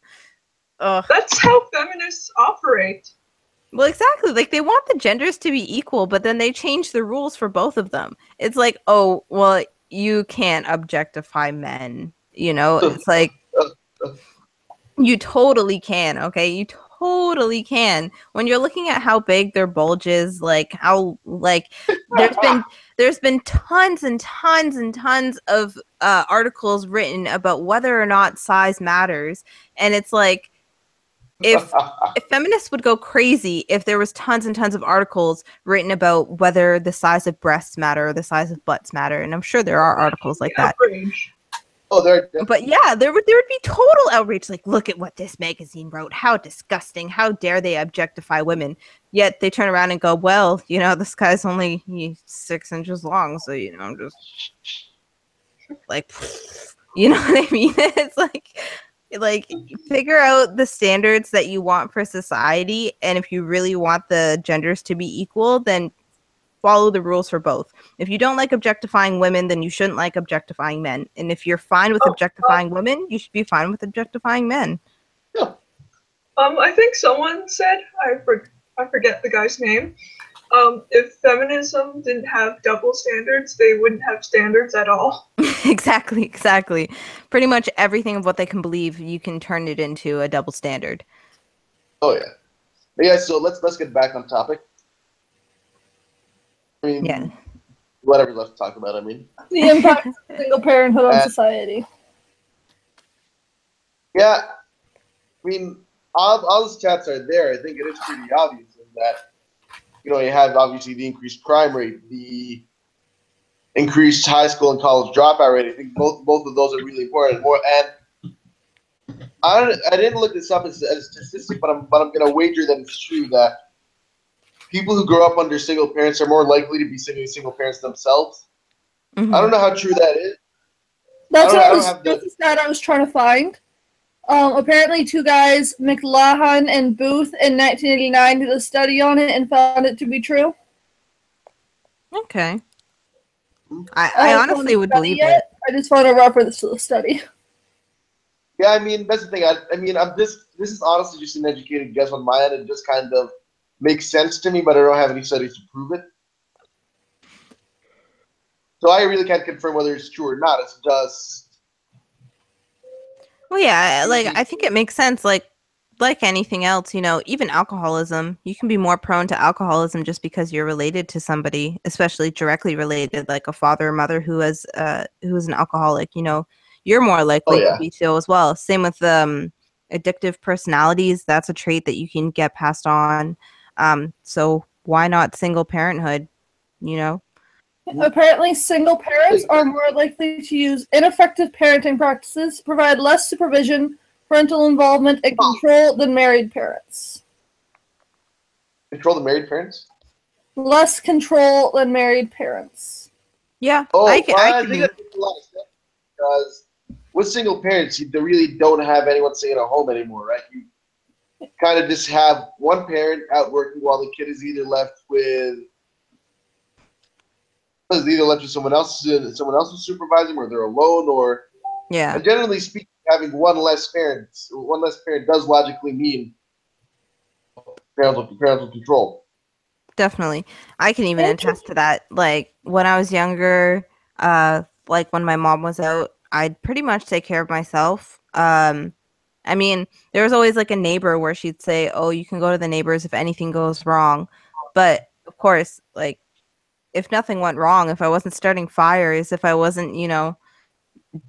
Ugh. That's how feminists operate. Well, exactly. Like, they want the genders to be equal, but then they change the rules for both of them. It's like, oh, well, you can't objectify men. It's like, you totally can, okay? You totally can. When you're looking at how big their bulge is, like, how, like, there's been tons and tons and tons of articles written about whether or not size matters. And it's like, if feminists would go crazy if there was tons and tons of articles written about whether the size of breasts matter or the size of butts matter, and I'm sure there are articles like that. Oh, they're But yeah, there would be total outrage. Like, look at what this magazine wrote. How disgusting. How dare they objectify women? Yet they turn around and go, well, this guy's only 6 inches long. So, just like, you know what I mean? It's like figure out the standards that you want for society. And if you really want the genders to be equal, then follow the rules for both. If you don't like objectifying women, then you shouldn't like objectifying men. And if you're fine with objectifying women, you should be fine with objectifying men. Yeah. I think someone said, I forget the guy's name. If feminism didn't have double standards, they wouldn't have standards at all. Exactly. Pretty much everything of what they can believe, you can turn it into a double standard. Oh yeah. But yeah. So let's get back on topic. I mean, Yeah. Whatever left to talk about. I mean, The impact of single parenthood on society. yeah. I mean, all the stats are there. I think it is pretty obvious in that, you have obviously the increased crime rate, the increased high school and college dropout rate. I think both of those are really important. And I didn't look this up as a statistic, but I'm gonna wager that it's true that people who grow up under single parents are more likely to be single parents themselves. Mm-hmm. I don't know how true that is. That's the stat I was trying to find. Apparently, 2 guys, McLaughlin and Booth, in 1989 did a study on it and found it to be true. Okay. I honestly would believe it. I just want to reference the study. Yeah, I mean, that's the thing. This is honestly just an educated guess on my end. It just kind of makes sense to me, but I don't have any studies to prove it. So I really can't confirm whether it's true or not. It's just... Well, yeah, I think it makes sense. Like anything else, even alcoholism, you can be more prone to alcoholism just because you're related to somebody, especially directly related, like a father or mother who is an alcoholic. You're more likely to be so as well. Same with addictive personalities. That's a trait that you can get passed on. So why not single parenthood? Apparently, single parents are more likely to use ineffective parenting practices, provide less supervision, parental involvement, and control than married parents. Control the married parents? Less control than married parents. Yeah. I think that makes a lot of sense because with single parents, they really don't have anyone staying at home anymore, right? You kind of just have one parent out working while the kid is either left with someone else who's supervising, or they're alone, or And generally speaking, having one less parent does logically mean parental control. Definitely. I can even attest to that. Like when I was younger, like when my mom was out, I'd pretty much take care of myself. I mean, there was always like a neighbor where she'd say, "Oh, you can go to the neighbors if anything goes wrong." But of course, like if nothing went wrong, if I wasn't starting fires, if I wasn't,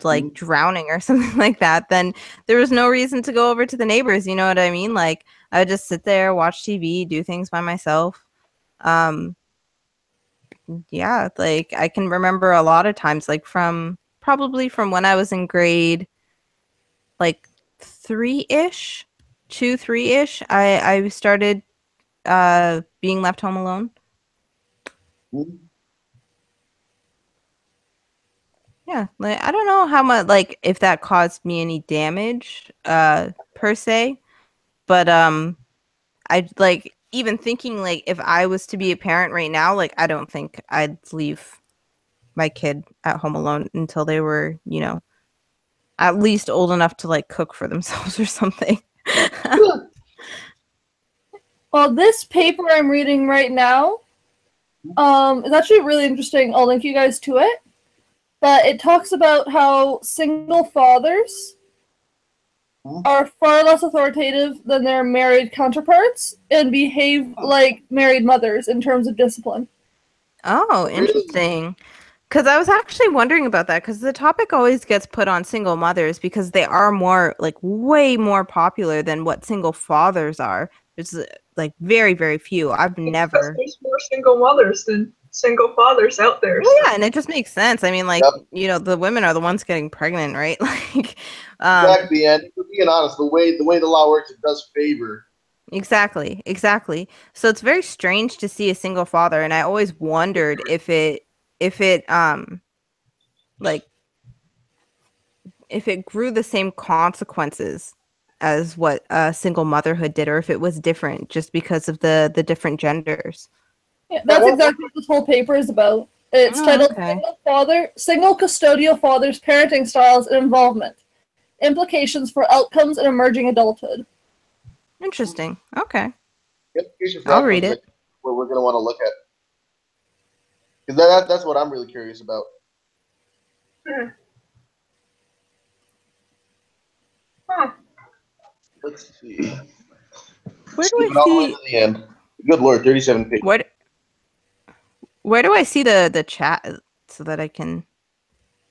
like drowning or something like that, then there was no reason to go over to the neighbors. You know what I mean? Like I would just sit there, watch TV, do things by myself. Yeah, like I can remember a lot of times, like probably from when I was in grade like 3-ish, 2-3-ish, I started being left home alone. Yeah, like I don't know how much, like if that caused me any damage per se, but I like even thinking like if I was to be a parent right now, like I don't think I'd leave my kid at home alone until they were, at least old enough to like cook for themselves or something. Well, this paper I'm reading right now is actually really interesting. I'll link you guys to it. But it talks about how single fathers are far less authoritative than their married counterparts and behave like married mothers in terms of discipline. Oh, interesting. Because I was actually wondering about that, because the topic always gets put on single mothers because they are more, like, way more popular than what single fathers are. There's, like, very, very few. I've never... Because there's more single mothers than single fathers out there. Well, So. yeah, and it just makes sense. I mean, like, Yep. you know, the women are the ones getting pregnant, right? Like, Exactly, and being honest, the way the law works, it does favor. exactly. So it's very strange to see a single father, and I always wondered if it like if it grew the same consequences as what single motherhood did, or if it was different just because of the different genders. Yeah, that's exactly what this whole paper is about. It's titled Okay. Single Custodial Fathers, Parenting Styles and Involvement. Implications for Outcomes in Emerging Adulthood. Interesting. Okay. Implications for I'll outcomes read is it. what we're going to want to look at. Because that's what I'm really curious about. Huh. Let's see. Where do Skip I it all the way see to the end. Good Lord, 37 pages. where do I see the chat so that I can,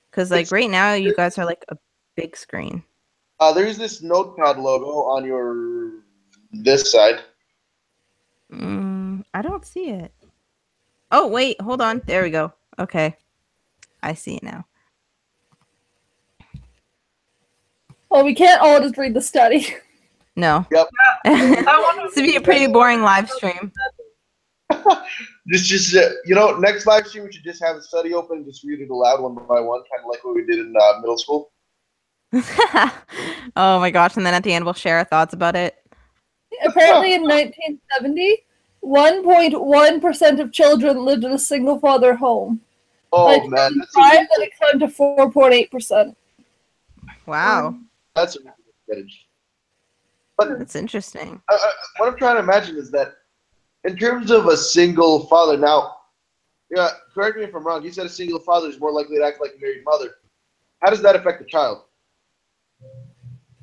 because like right now you guys are like a big screen. There's this notepad logo on this side. I don't see it. Oh wait, hold on. There we go. Okay, I see it now. Well, we can't all just read the study. No. Yep. This would be a pretty boring live stream. Just next live stream we should just have a study open and just read it aloud one by one, kind of like what we did in middle school. Oh my gosh, and then at the end we'll share our thoughts about it. Apparently in 1970, 1.1% of children lived in a single father home. Oh man, that's that it climbed to 4.8%. Wow. That's a percentage. But That's interesting. what I'm trying to imagine is that in terms of a single father, now, yeah, correct me if I'm wrong, you said a single father is more likely to act like a married mother. How does that affect the child?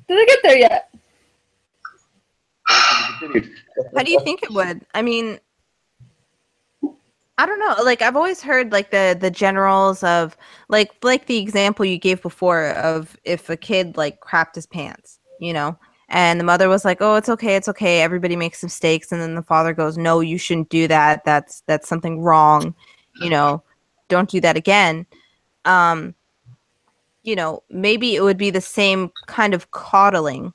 Did I get there yet? How do you think it would? I mean, I don't know. Like I've always heard like the generals of like the example you gave before of if a kid like crapped his pants, you know, and the mother was like, "Oh, it's okay. Everybody makes mistakes." And then the father goes, "No, you shouldn't do that. That's something wrong. You know, don't do that again." You know, maybe it would be the same kind of coddling,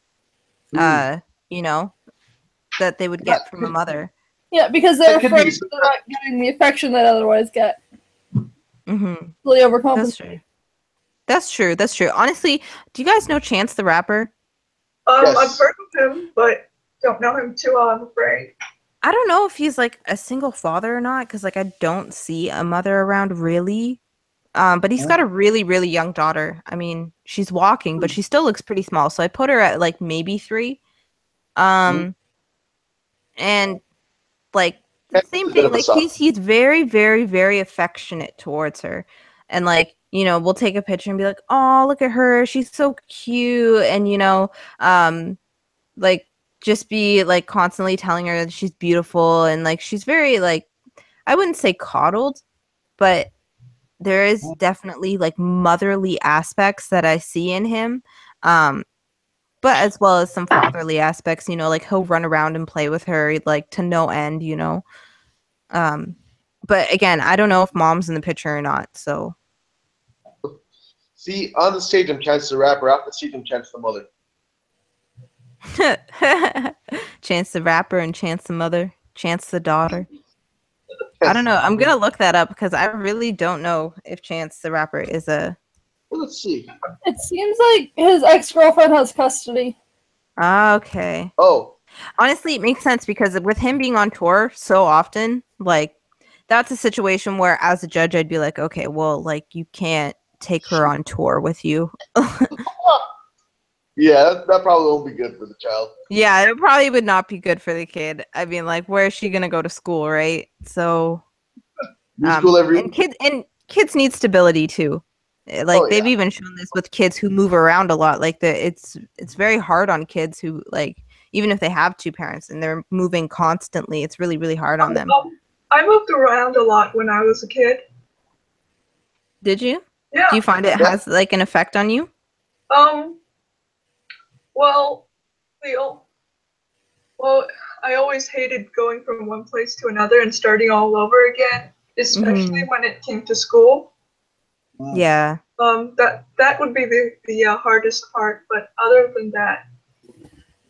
you know, that they would get from a mother. Yeah, because they're afraid they're not getting the affection they otherwise get. Mm-hmm. Really overcompensate. That's true. Honestly, do you guys know Chance the Rapper? Yes. I've heard of him, but don't know him too well, I'm afraid. I don't know if he's like a single father or not, because like I don't see a mother around really. But he's got a really, really young daughter. I mean, she's walking, but she still looks pretty small. So I put her at like maybe 3. And like the same thing, like he's very, very, very affectionate towards her. And like, you know, we'll take a picture and be like, "Oh, look at her. She's so cute." And you know, like just be like constantly telling her that she's beautiful and like she's very like, I wouldn't say coddled, but there is definitely like motherly aspects that I see in him. But as well as some fatherly aspects, you know, like he'll run around and play with her like to no end, you know. But again, I don't know if mom's in the picture or not, so. See, on the stage I'm Chance the Rapper, off the stage I'm Chance the Mother. Chance the Rapper and Chance the Mother, Chance the Daughter. I don't know. I'm gonna look that up because I really don't know if Chance the Rapper is a. Well, let's see. It seems like his ex-girlfriend has custody. Okay. Oh. Honestly, it makes sense because with him being on tour so often, like that's a situation where as a judge I'd be like, okay, well, like you can't take her on tour with you. Yeah, that probably won't be good for the child. Yeah, it probably would not be good for the kid. I mean, like, where is she gonna go to school, right? So, school every and kids need stability too. Like they've even shown this with kids who move around a lot. Like it's very hard on kids who like even if they have 2 parents and they're moving constantly, it's really, really hard on them. I moved around a lot when I was a kid. Did you? Yeah. Do you find it has like an effect on you? Well, I always hated going from one place to another and starting all over again. especially when it came to school. Yeah. That would be the hardest part, but other than that,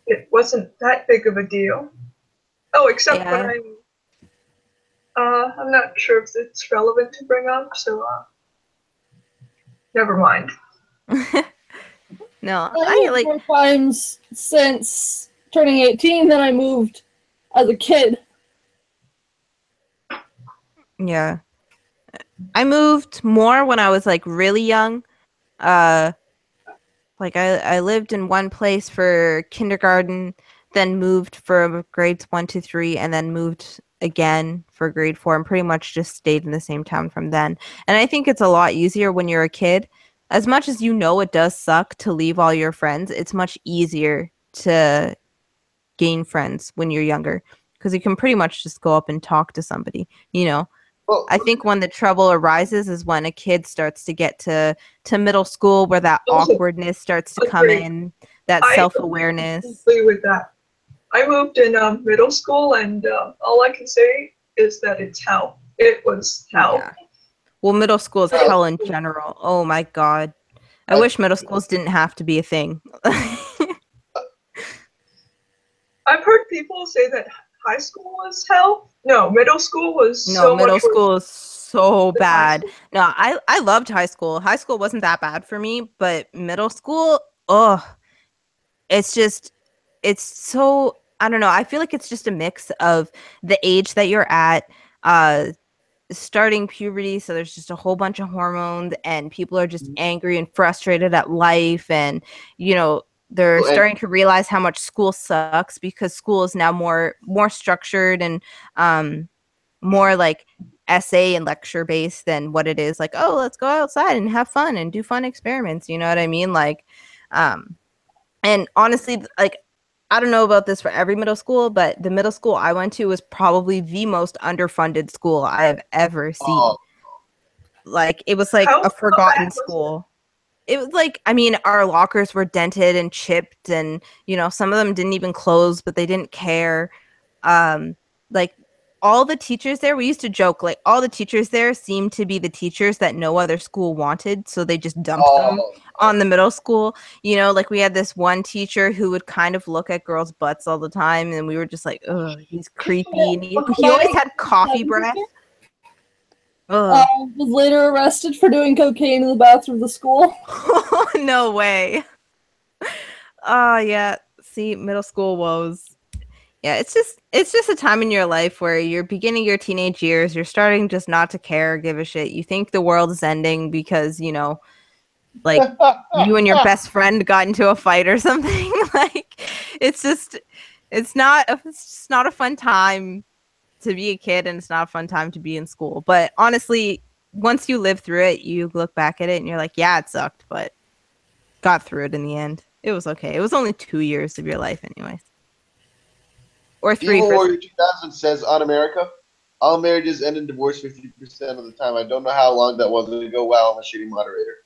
it wasn't that big of a deal. Oh, except when I'm not sure if it's relevant to bring up, so never mind. No, I moved more times since turning 18 than I moved as a kid. Yeah. I moved more when I was like really young. Like I lived in one place for kindergarten, then moved for grades 1 to 3, and then moved again for grade 4, and pretty much just stayed in the same town from then. And I think it's a lot easier when you're a kid. As much as you know it does suck to leave all your friends, it's much easier to gain friends when you're younger because you can pretty much just go up and talk to somebody, you know. Well, I think when the trouble arises is when a kid starts to get to middle school where that awkwardness starts to come in, that self-awareness. I agree with that. I moved in middle school, and all I can say is that it's hell. It was hell. Yeah. Well, middle school is hell in general. Oh my God. I wish middle schools didn't have to be a thing. I've heard people say that high school was hell. No, middle school was No, middle school is so bad. No, I loved high school. High school wasn't that bad for me, but middle school, it's so, I don't know. I feel like it's just a mix of the age that you're at, starting puberty, so there's just a whole bunch of hormones and people are just angry and frustrated at life, and you know, they're starting to realize how much school sucks because school is now more structured and more like essay and lecture based than what it is like, oh, let's go outside and have fun and do fun experiments, you know what I mean? Like and honestly, like, I don't know about this for every middle school, but the middle school I went to was probably the most underfunded school I have ever seen. Like, it was like a forgotten school. It was like, I mean, our lockers were dented and chipped, and you know, some of them didn't even close, but they didn't care. Like, all the teachers there, we used to joke, like, all the teachers there seemed to be the teachers that no other school wanted, so they just dumped them on the middle school. You know, like, we had this one teacher who would kind of look at girls' butts all the time, and we were just like, ugh, he's creepy, and he always had coffee breath. Was later arrested for doing cocaine in the bathroom of the school. No way. Oh, yeah. See, middle school woes. Yeah, it's just a time in your life where you're beginning your teenage years. You're starting just not to care, give a shit. You think the world is ending because, you know, like you and your best friend got into a fight or something. Like, it's just not a fun time to be a kid, and it's not a fun time to be in school. But honestly, once you live through it, you look back at it and you're like, yeah, it sucked, but got through it in the end. It was okay. It was only 2 years of your life anyways. Or 3. Evil Warrior 2000 says, on America, all marriages end in divorce 50% of the time. I don't know how long that was ago. Wow, I'm a shitty moderator.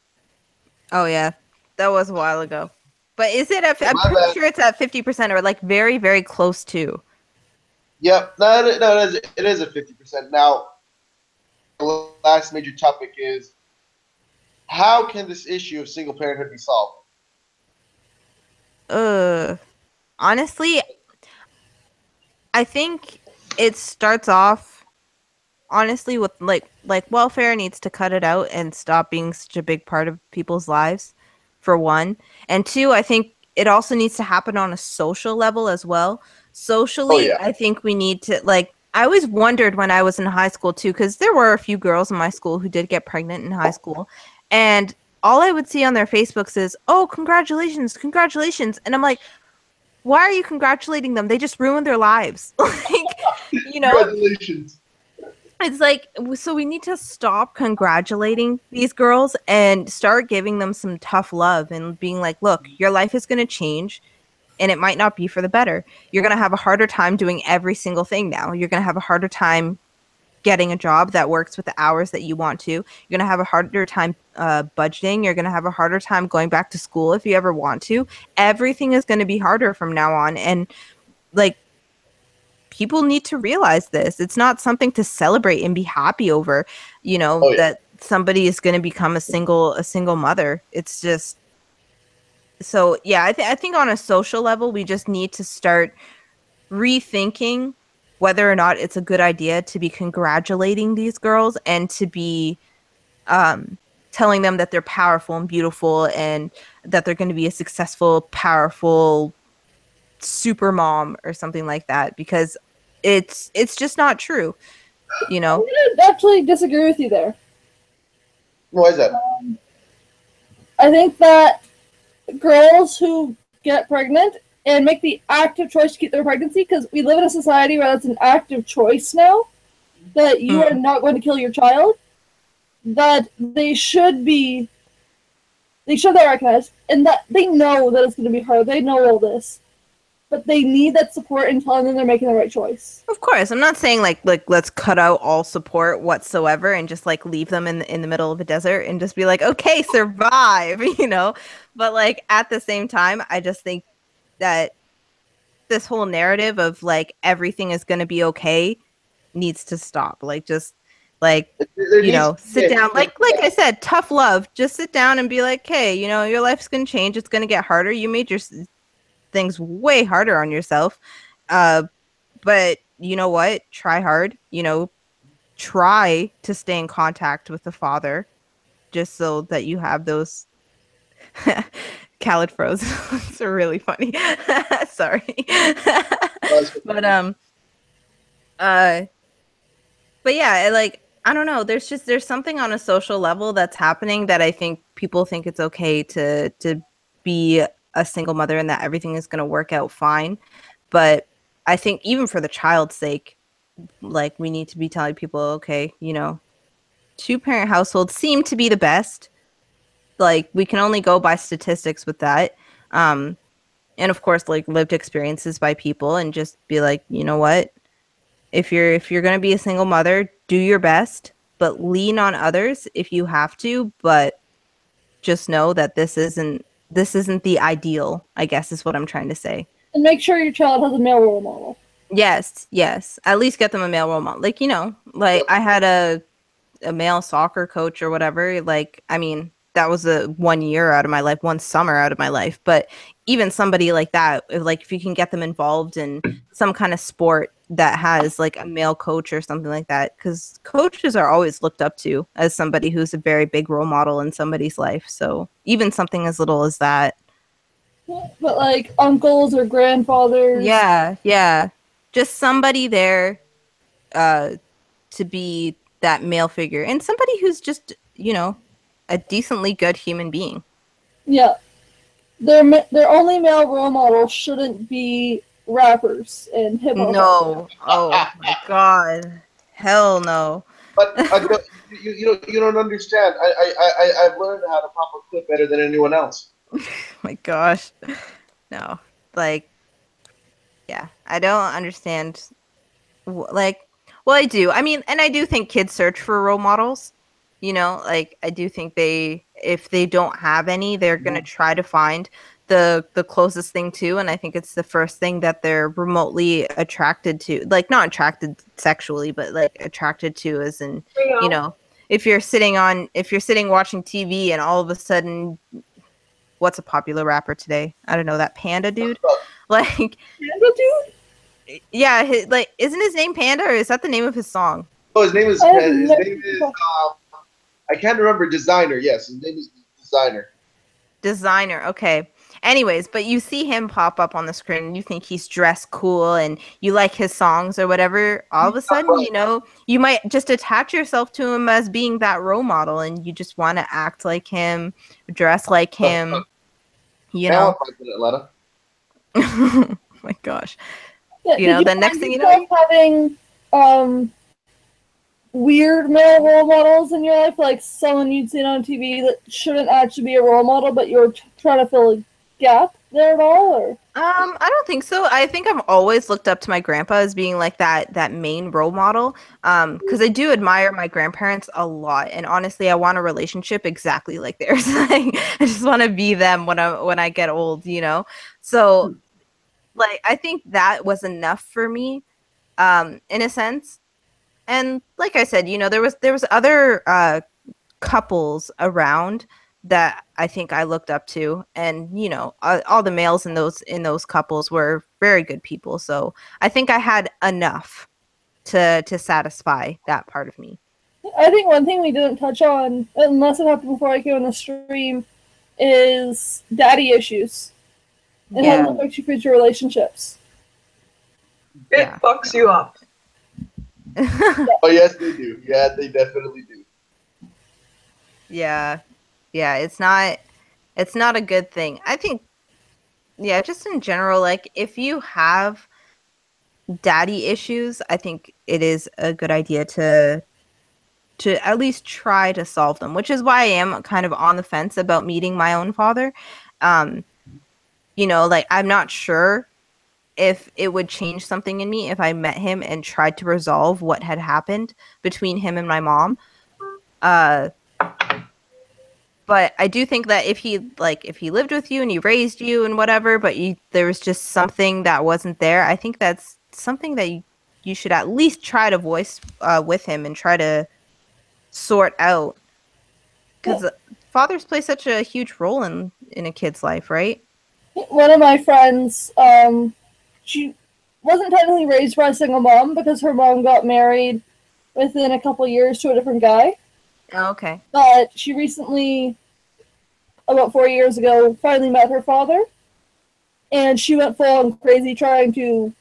Oh, yeah. That was a while ago. But is it I'm pretty sure it's at 50% or like very, very close to. Yep. No, it is at 50%. Now, the last major topic is, how can this issue of single parenthood be solved? Honestly, I think it starts off honestly with like welfare needs to cut it out and stop being such a big part of people's lives, for one. And two, I think it also needs to happen on a social level as well. Socially, I think we need to, like, I always wondered when I was in high school too, because there were a few girls in my school who did get pregnant in high school, and all I would see on their Facebooks is, oh, congratulations, congratulations. And I'm like, why are you congratulating them? They just ruined their lives. Like, you know, Congratulations. it's like, so we need to stop congratulating these girls and start giving them some tough love and being like, look, your life is going to change and it might not be for the better. You're going to have a harder time doing every single thing now. You're going to have a harder time getting a job that works with the hours that you want to. You're going to have a harder time budgeting. You're going to have a harder time going back to school if you ever want to. Everything is going to be harder from now on. And like, people need to realize this. It's not something to celebrate and be happy over, that somebody is going to become a single mother. It's just, so yeah, I think on a social level, we just need to start rethinking whether or not it's a good idea to be congratulating these girls and to be telling them that they're powerful and beautiful and that they're going to be a successful, powerful super mom or something like that, because it's just not true. I'm gonna actually disagree with you there. Why is that? I think that girls who get pregnant and make the active choice to keep their pregnancy, because we live in a society where that's an active choice now, that you are not going to kill your child, that they should be recognized, and that they know that it's going to be hard. They know all this, but they need that support and telling them they're making the right choice. Of course, I'm not saying like let's cut out all support whatsoever and just like leave them in the middle of a desert and just be like, okay, survive, But like at the same time, I just think that this whole narrative of like everything is going to be okay needs to stop. Like just like sit down. Like I said, tough love. Just sit down and be like, hey, your life's going to change. It's going to get harder. You made your things way harder on yourself. But you know what? Try hard. Try to stay in contact with the father, just so that you have those. Khaled froze. It's really funny. Sorry. But yeah, like I don't know. There's something on a social level that's happening that I think people think it's okay to be a single mother and that everything is going to work out fine. But I think even for the child's sake, like we need to be telling people, okay, 2-parent households seem to be the best. Like we can only go by statistics with that. And of course, like lived experiences by people, and just be like, you know what? If you're going to be a single mother, do your best, but lean on others if you have to. But just know that this isn't the ideal, I guess is what I'm trying to say. And make sure your child has a male role model. Yes. At least get them a male role model. Like, I had a male soccer coach or whatever. Like, I mean, that was a 1 year out of my life, 1 summer out of my life. But even somebody like that, if you can get them involved in some kind of sport that has like a male coach or something like that, because coaches are always looked up to as somebody who's a very big role model in somebody's life. So even something as little as that. But like uncles or grandfathers. Yeah. Just somebody there to be that male figure, and somebody who's just, a decently good human being. Yeah. Their only male role model shouldn't be rappers and hip hop. No. Oh my god. Hell no. But you don't understand. I've learned how to pop a clip better than anyone else. Oh my gosh. No. Like, yeah. I don't understand. Well, I do. I mean, and I do think kids search for role models. I do think if they don't have any, they're going to try to find the closest thing to, and I think it's the first thing that they're remotely attracted to. Like, not attracted sexually, but like attracted to as in, if you're sitting watching TV and all of a sudden, what's a popular rapper today? I don't know, that Panda dude. Like, Panda dude? Yeah, isn't his name Panda, or is that the name of his song? Oh, his name is I can't remember. Designer. Yes, his name is Designer. Designer. Okay. Anyways, but you see him pop up on the screen and you think he's dressed cool and you like his songs or whatever. All of a sudden, you might just attach yourself to him as being that role model, and you just want to act like him, dress like him. Oh my gosh. Yeah, the next thing you know, having weird male role models in your life, like someone you'd seen on TV that shouldn't actually be a role model, but you're trying to fill a gap there at all? Or I don't think so. I think I've always looked up to my grandpa as being like that main role model, because I do admire my grandparents a lot, and honestly I want a relationship exactly like theirs. I just want to be them when I get old, so like I think that was enough for me in a sense. And like I said, there was other couples around that I think I looked up to, and all the males in those couples were very good people. So I think I had enough to satisfy that part of me. I think one thing we didn't touch on, unless it happened before I came on the stream, is daddy issues and how it affects your future relationships. It fucks you up. Oh yes, they do. Yeah, they definitely do. Yeah, it's not a good thing. I think, just in general, like if you have daddy issues, I think it is a good idea to at least try to solve them, which is why I am kind of on the fence about meeting my own father. Like I'm not sure if it would change something in me if I met him and tried to resolve what had happened between him and my mom. But I do think that if he lived with you and he raised you and whatever, but there was just something that wasn't there, I think that's something that you should at least try to voice with him and try to sort out. Because fathers play such a huge role in a kid's life, right? One of my friends, she wasn't technically raised by a single mom because her mom got married within a couple years to a different guy. Oh, okay. But she recently, about 4 years ago, finally met her father. And she went full on crazy trying to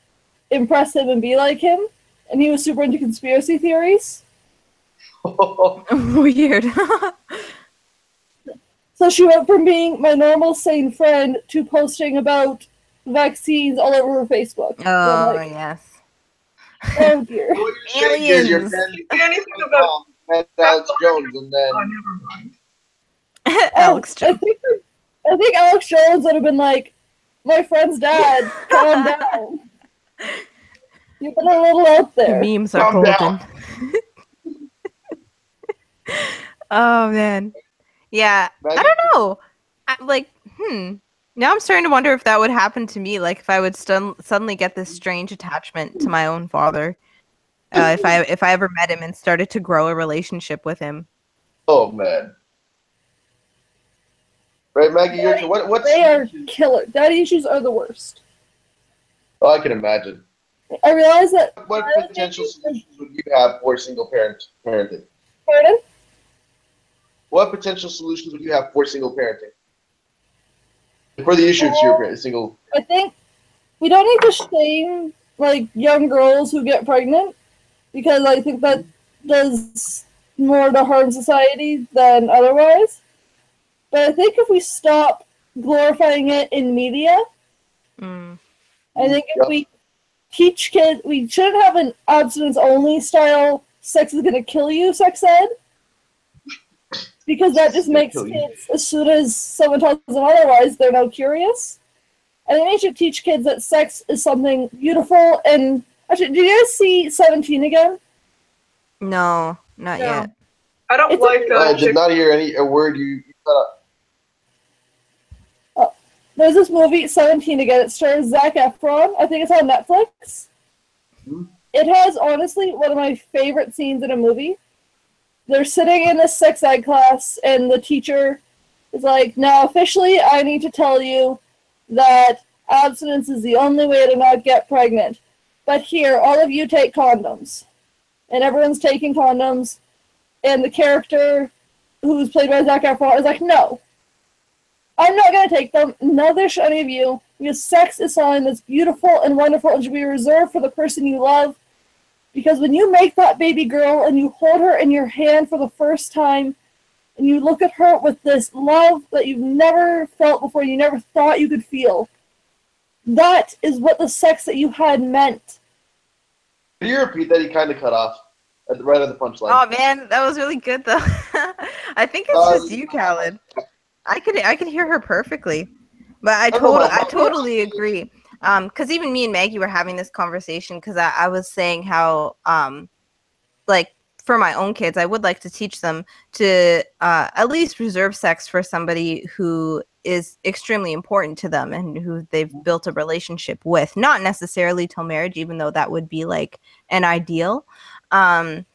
impress him and be like him. And he was super into conspiracy theories. Weird. So she went from being my normal sane friend to posting about vaccines all over her Facebook. Oh, like, yes. Oh dear. What you're saying is your friend Anything about met Alex Jones, and then oh, never mind. Alex Jones. I think Alex Jones would have been like, my friend's dad, calm down. You've been a little out there. The memes are Calm down. golden. Oh man. Yeah. I don't know. Now I'm starting to wonder if that would happen to me. Like if I would suddenly get this strange attachment to my own father. If I ever met him and started to grow a relationship with him. Oh man. Right, Maggie, your turn. What They are killer. Daddy issues are the worst. Oh, I can imagine. I realize that. What potential solutions would you have for single parenting? Pardon? What potential solutions would you have for single parenting? For the issue of single. I think we don't need to shame like young girls who get pregnant because I think that does more to harm society than otherwise. But I think if we stop glorifying it in media, I think if we teach kids, we shouldn't have an abstinence-only style sex is going to kill you sex ed. Because that just makes kids, as soon as someone tells them otherwise, they're now curious. I think we should teach kids that sex is something beautiful. And actually, did you guys see 17 again? No, not yet. I don't like. I did not hear a word you said. There's this movie, 17 again. It stars Zac Efron. I think it's on Netflix. It has, honestly, one of my favorite scenes in a movie. They're sitting in a sex ed class, and the teacher is like, now officially I need to tell you that abstinence is the only way to not get pregnant. But here, all of you take condoms. And everyone's taking condoms, and the character who's played by Zac Efron is like, no. I'm not going to take them, neither should any of you, because sex is something that's beautiful and wonderful and should be reserved for the person you love. Because when you make that baby girl and you hold her in your hand for the first time, and you look at her with this love that you've never felt before, you never thought you could feel, that is what the sex that you had meant. Can you repeat that? You kind of cut off right at the punchline. Oh man, that was really good though. I think it's just you, Khaled. I could hear her perfectly, but I totally agree. Because even me and Maggie were having this conversation because I was saying how like for my own kids, I would like to teach them to at least reserve sex for somebody who is extremely important to them and who they've built a relationship with. Not necessarily till marriage, even though that would be like an ideal. But,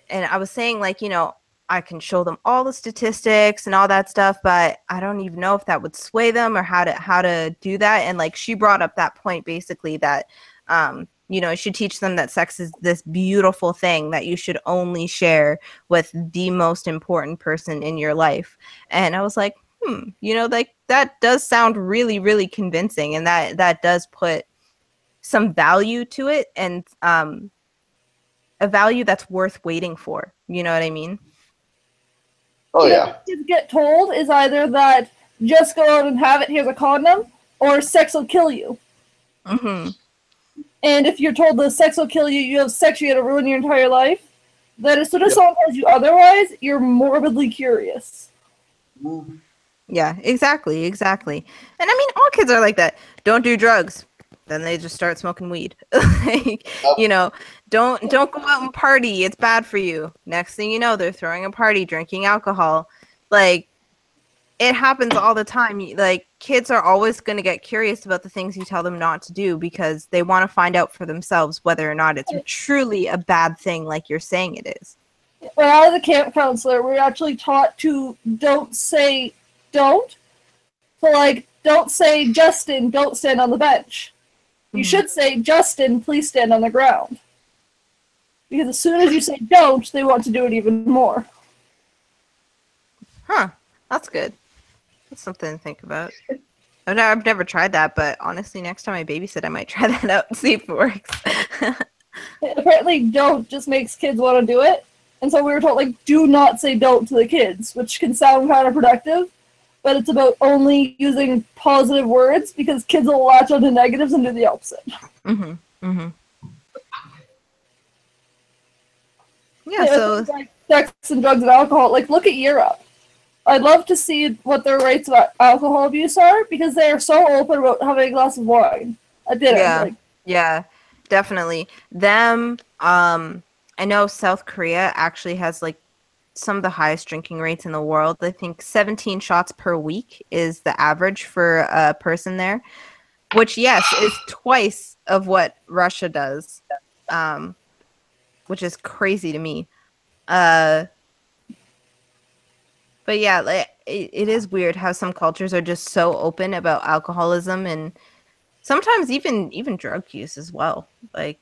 and I was saying, like, you know, I can show them all the statistics and all that stuff, but I don't even know if that would sway them or how to do that. And like she brought up that point basically that you know, you should teach them that sex is this beautiful thing that you should only share with the most important person in your life. And I was like, you know, like that does sound really, really convincing, and that does put some value to it, and a value that's worth waiting for. You know what I mean? Oh yeah. Kids get told is either that just go out and have it, here's a condom, or sex will kill you. Mm-hmm. And if you're told the sex will kill you, you have sex, you're going to ruin your entire life, then as soon as someone tells you otherwise, you're morbidly curious. Yeah, exactly. And I mean, all kids are like that. Don't do drugs. Then they just start smoking weed. Like, you know, don't go out and party. It's bad for you. Next thing you know, they're throwing a party, drinking alcohol. Like, it happens all the time. Like, kids are always going to get curious about the things you tell them not to do because they want to find out for themselves whether or not it's truly a bad thing like you're saying it is. When I was a camp counselor, we were actually taught to don't say don't. So, like, don't say, Justin, don't stand on the bench. You should say, Justin, please stand on the ground. Because as soon as you say don't, they want to do it even more. Huh. That's good. That's something to think about. I've never tried that, but honestly, next time I babysit, I might try that out and see if it works. Apparently, don't just makes kids want to do it. And so we were told, like, do not say don't to the kids, which can sound counterproductive, but it's about only using positive words because kids will latch onto negatives and do the opposite. Mm-hmm. Mm-hmm. Yeah, so like sex and drugs and alcohol, like, look at Europe. I'd love to see what their rates of alcohol abuse are because they are so open about having a glass of wine at dinner. Yeah, like, yeah, definitely. Them, I know South Korea actually has like some of the highest drinking rates in the world. I think 17 shots per week is the average for a person there, which, yes, is twice of what Russia does, which is crazy to me. But yeah, like, it is weird how some cultures are just so open about alcoholism and sometimes even drug use as well. Like,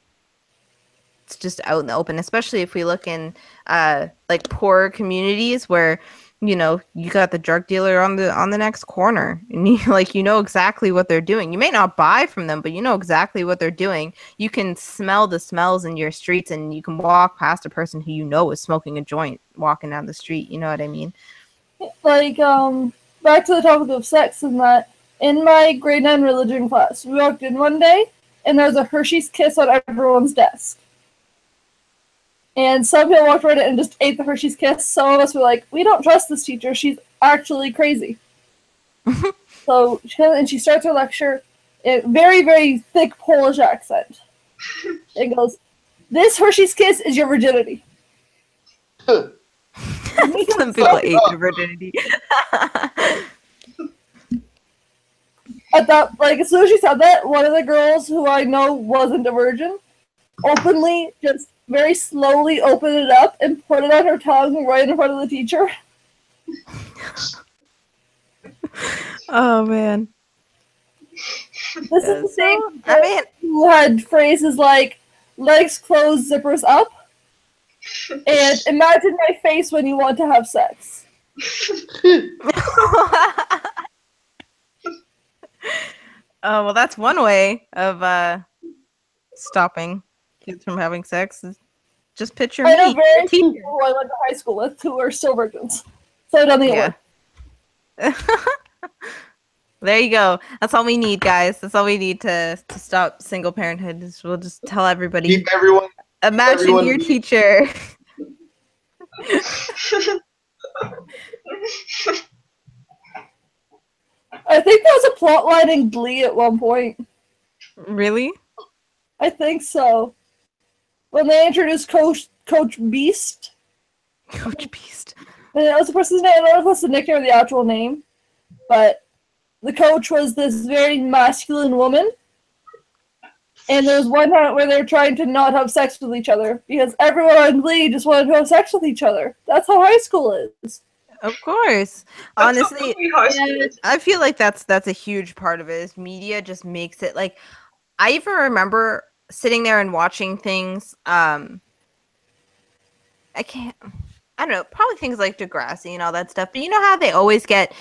it's just out in the open, especially if we look in like poorer communities where, you know, you got the drug dealer on the next corner and you know exactly what they're doing. You may not buy from them, but you know exactly what they're doing. You can smell the smells in your streets and you can walk past a person who you know is smoking a joint walking down the street. You know what I mean? Like, back to the topic of sex and that, in my grade 9 religion class, we walked in one day and there was a Hershey's Kiss on everyone's desk. And some people walked around it and just ate the Hershey's Kiss. Some of us were like, we don't trust this teacher. She's actually crazy. So she starts her lecture in very, very thick Polish accent. And goes, this Hershey's Kiss is your virginity. Some people ate their virginity. At that, like, as soon as she said that, one of the girls who I know wasn't a virgin openly, just very slowly opened it up and put it on her tongue right in front of the teacher. Oh man. This is the same I mean, who had phrases like legs closed, zippers up, and imagine my face when you want to have sex. Oh, well, that's one way of stopping kids from having sex. Is just picture I know me. very few people who I went to high school with who are still virgins. So I don't think it worked. There you go. That's all we need, guys. That's all we need to stop single parenthood. We'll just tell everybody. Keep everyone. Imagine your teacher. I think there was a plot line in Glee at one point. Really? I think so. When they introduced Coach Beast. Coach Beast. And that was the person's name. I don't know if that's the nickname or the actual name. but the coach was this very masculine woman. And there was one time where they were trying to not have sex with each other because everyone on Glee just wanted to have sex with each other. That's how high school is. Of course. That's Honestly, totally high school. Yeah. I feel like that's a huge part of it. Is media just makes it like. I even remember sitting there and watching things. I don't know. Probably things like Degrassi and all that stuff. But you know how they always get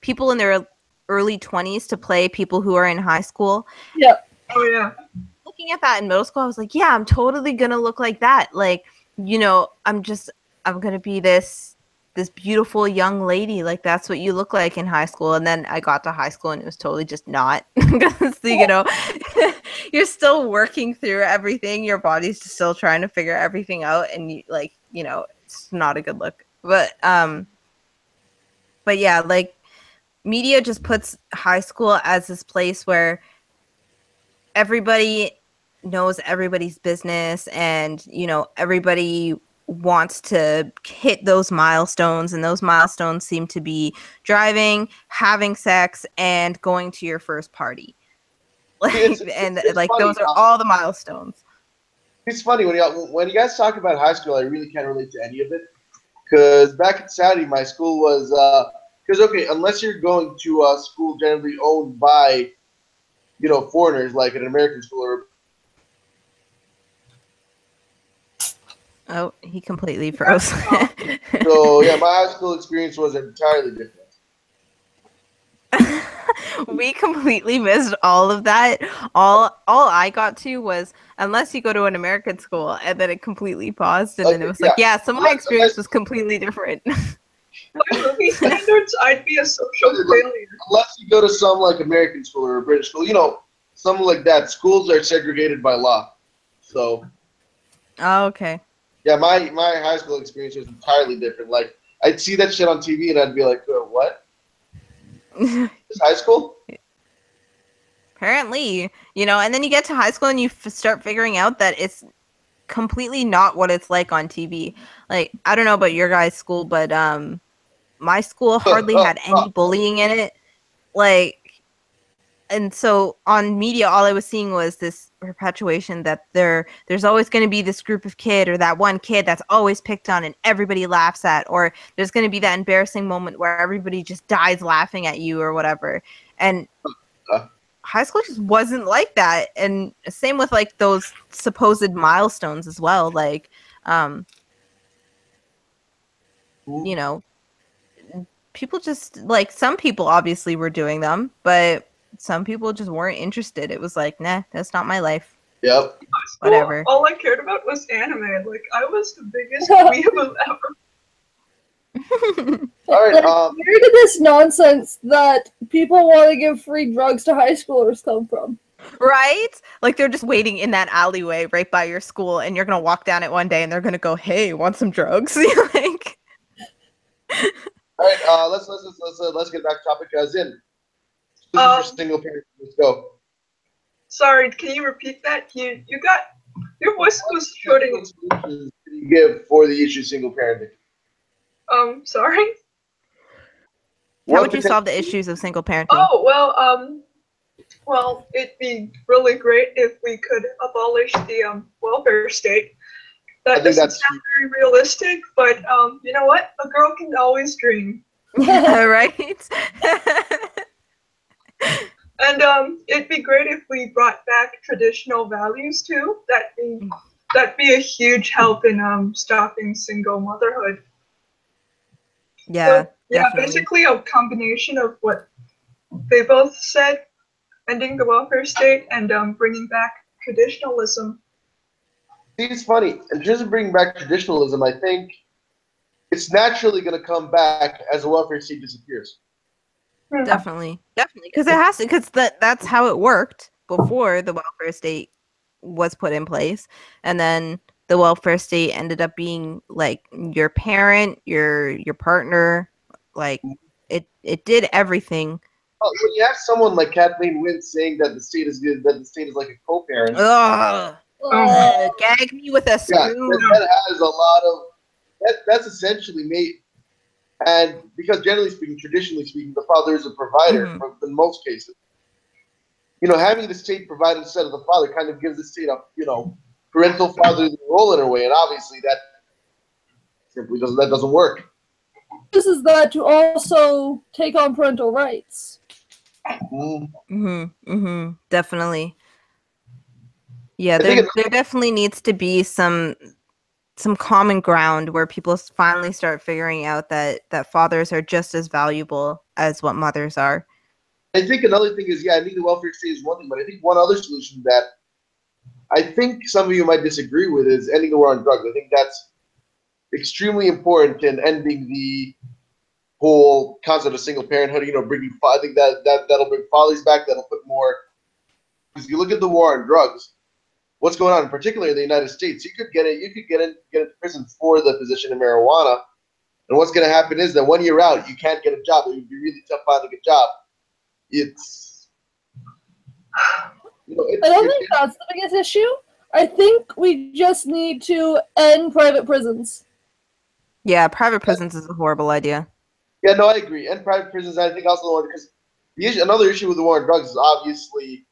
people in their early 20s to play people who are in high school. Yep. Oh yeah. Looking at that in middle school, I was like, yeah, I'm totally gonna look like that. Like, you know, I'm gonna be this beautiful young lady. Like, that's what you look like in high school. And then I got to high school and it was totally just not. Because, you know, you're still working through everything. Your body's still trying to figure everything out. And you, like, you know, it's not a good look. But yeah, like, media just puts high school as this place where everybody knows everybody's business, and you know, everybody wants to hit those milestones, and those milestones seem to be driving, having sex, and going to your first party. Like, It's like funny, those are all the milestones. It's funny when you guys talk about high school, I really can't relate to any of it. Because back in Saudi, my school was because okay, unless you're going to a school generally owned by, you know, foreigners like an American school or. Oh, he completely froze. So yeah, my high school experience was entirely different. We completely missed all of that. All I got to was, unless you go to an American school, and then it completely paused, and then it was like, yeah, so my experience was completely different. By movie standards, I'd be a social failure. Unless you go to some like American school or a British school, you know, something like that. Schools are segregated by law. So Oh, okay. yeah, my high school experience was entirely different. Like I'd see that shit on TV and I'd be like, what? This high school? Apparently, you know, and then you get to high school and you start figuring out that it's completely not what it's like on TV. Like, I don't know about your guys' school, but my school hardly had any bullying in it. Like, and so on media, all I was seeing was this perpetuation that there's always going to be this group of kid or that one kid that's always picked on and everybody laughs at, or there's going to be that embarrassing moment where everybody just dies laughing at you or whatever. And high school just wasn't like that. And same with like those supposed milestones as well. Like, you know, people just like, some people obviously were doing them, but some people just weren't interested. It was like, nah, that's not my life. Yep. Whatever. All I cared about was anime. Like, I was the biggest weeaboo ever. All right. Where did this nonsense that people want to give free drugs to high schoolers come from? Right? Like, they're just waiting in that alleyway right by your school, and you're gonna walk down it one day and they're gonna go, hey, want some drugs? Like, All right. Let's get back to topic. Zin. This is for single parents. Let's go. Sorry, can you repeat that? You got your voice was shorting. What solutions do you give for the issue of single parenting? Sorry. how would you solve the issues of single parenting? Oh well, it'd be really great if we could abolish the welfare state. That doesn't sound very realistic, but you know what? A girl can always dream. Right? And it'd be great if we brought back traditional values too. That'd be a huge help in stopping single motherhood. Yeah. So, yeah, definitely. basically a combination of what they both said: ending the welfare state and bringing back traditionalism. See, it's funny. In terms of bringing back traditionalism, I think it's naturally going to come back as the welfare state disappears. Definitely, because it has to. Because that's how it worked before the welfare state was put in place, and then the welfare state ended up being like your parent, your partner, like it did everything. Well, when you have someone like Kathleen Wynne saying that the state is good, that the state is like a co-parent. Ugh. Gag me with a spoon. Yeah, that has a lot of. That's essentially made. And because generally speaking, traditionally speaking, the father is a provider in most cases. Having the state provide instead of the father kind of gives the state a, parental fatherly role in a way, and obviously that simply doesn't work. This is that to also take on parental rights. Definitely. Yeah, there definitely needs to be some common ground where people finally start figuring out that fathers are just as valuable as what mothers are. I think another thing is, I think the welfare state is one thing, but I think one other solution that I think some of you might disagree with is ending the war on drugs. I think that's extremely important in ending the whole concept of single parenthood. I think that'll bring fathers back. That'll put more. Because you look at the war on drugs, what's going on, particularly in the United States, you could get into prison for the possession of marijuana, and what's going to happen is that 1 year out, you can't get a job. It would be really tough finding a job. I don't think that's the biggest issue. I think we just need to end private prisons. Yeah, private prisons is a horrible idea. Yeah, no, I agree. And private prisons, I think also because another issue with the war on drugs is obviously,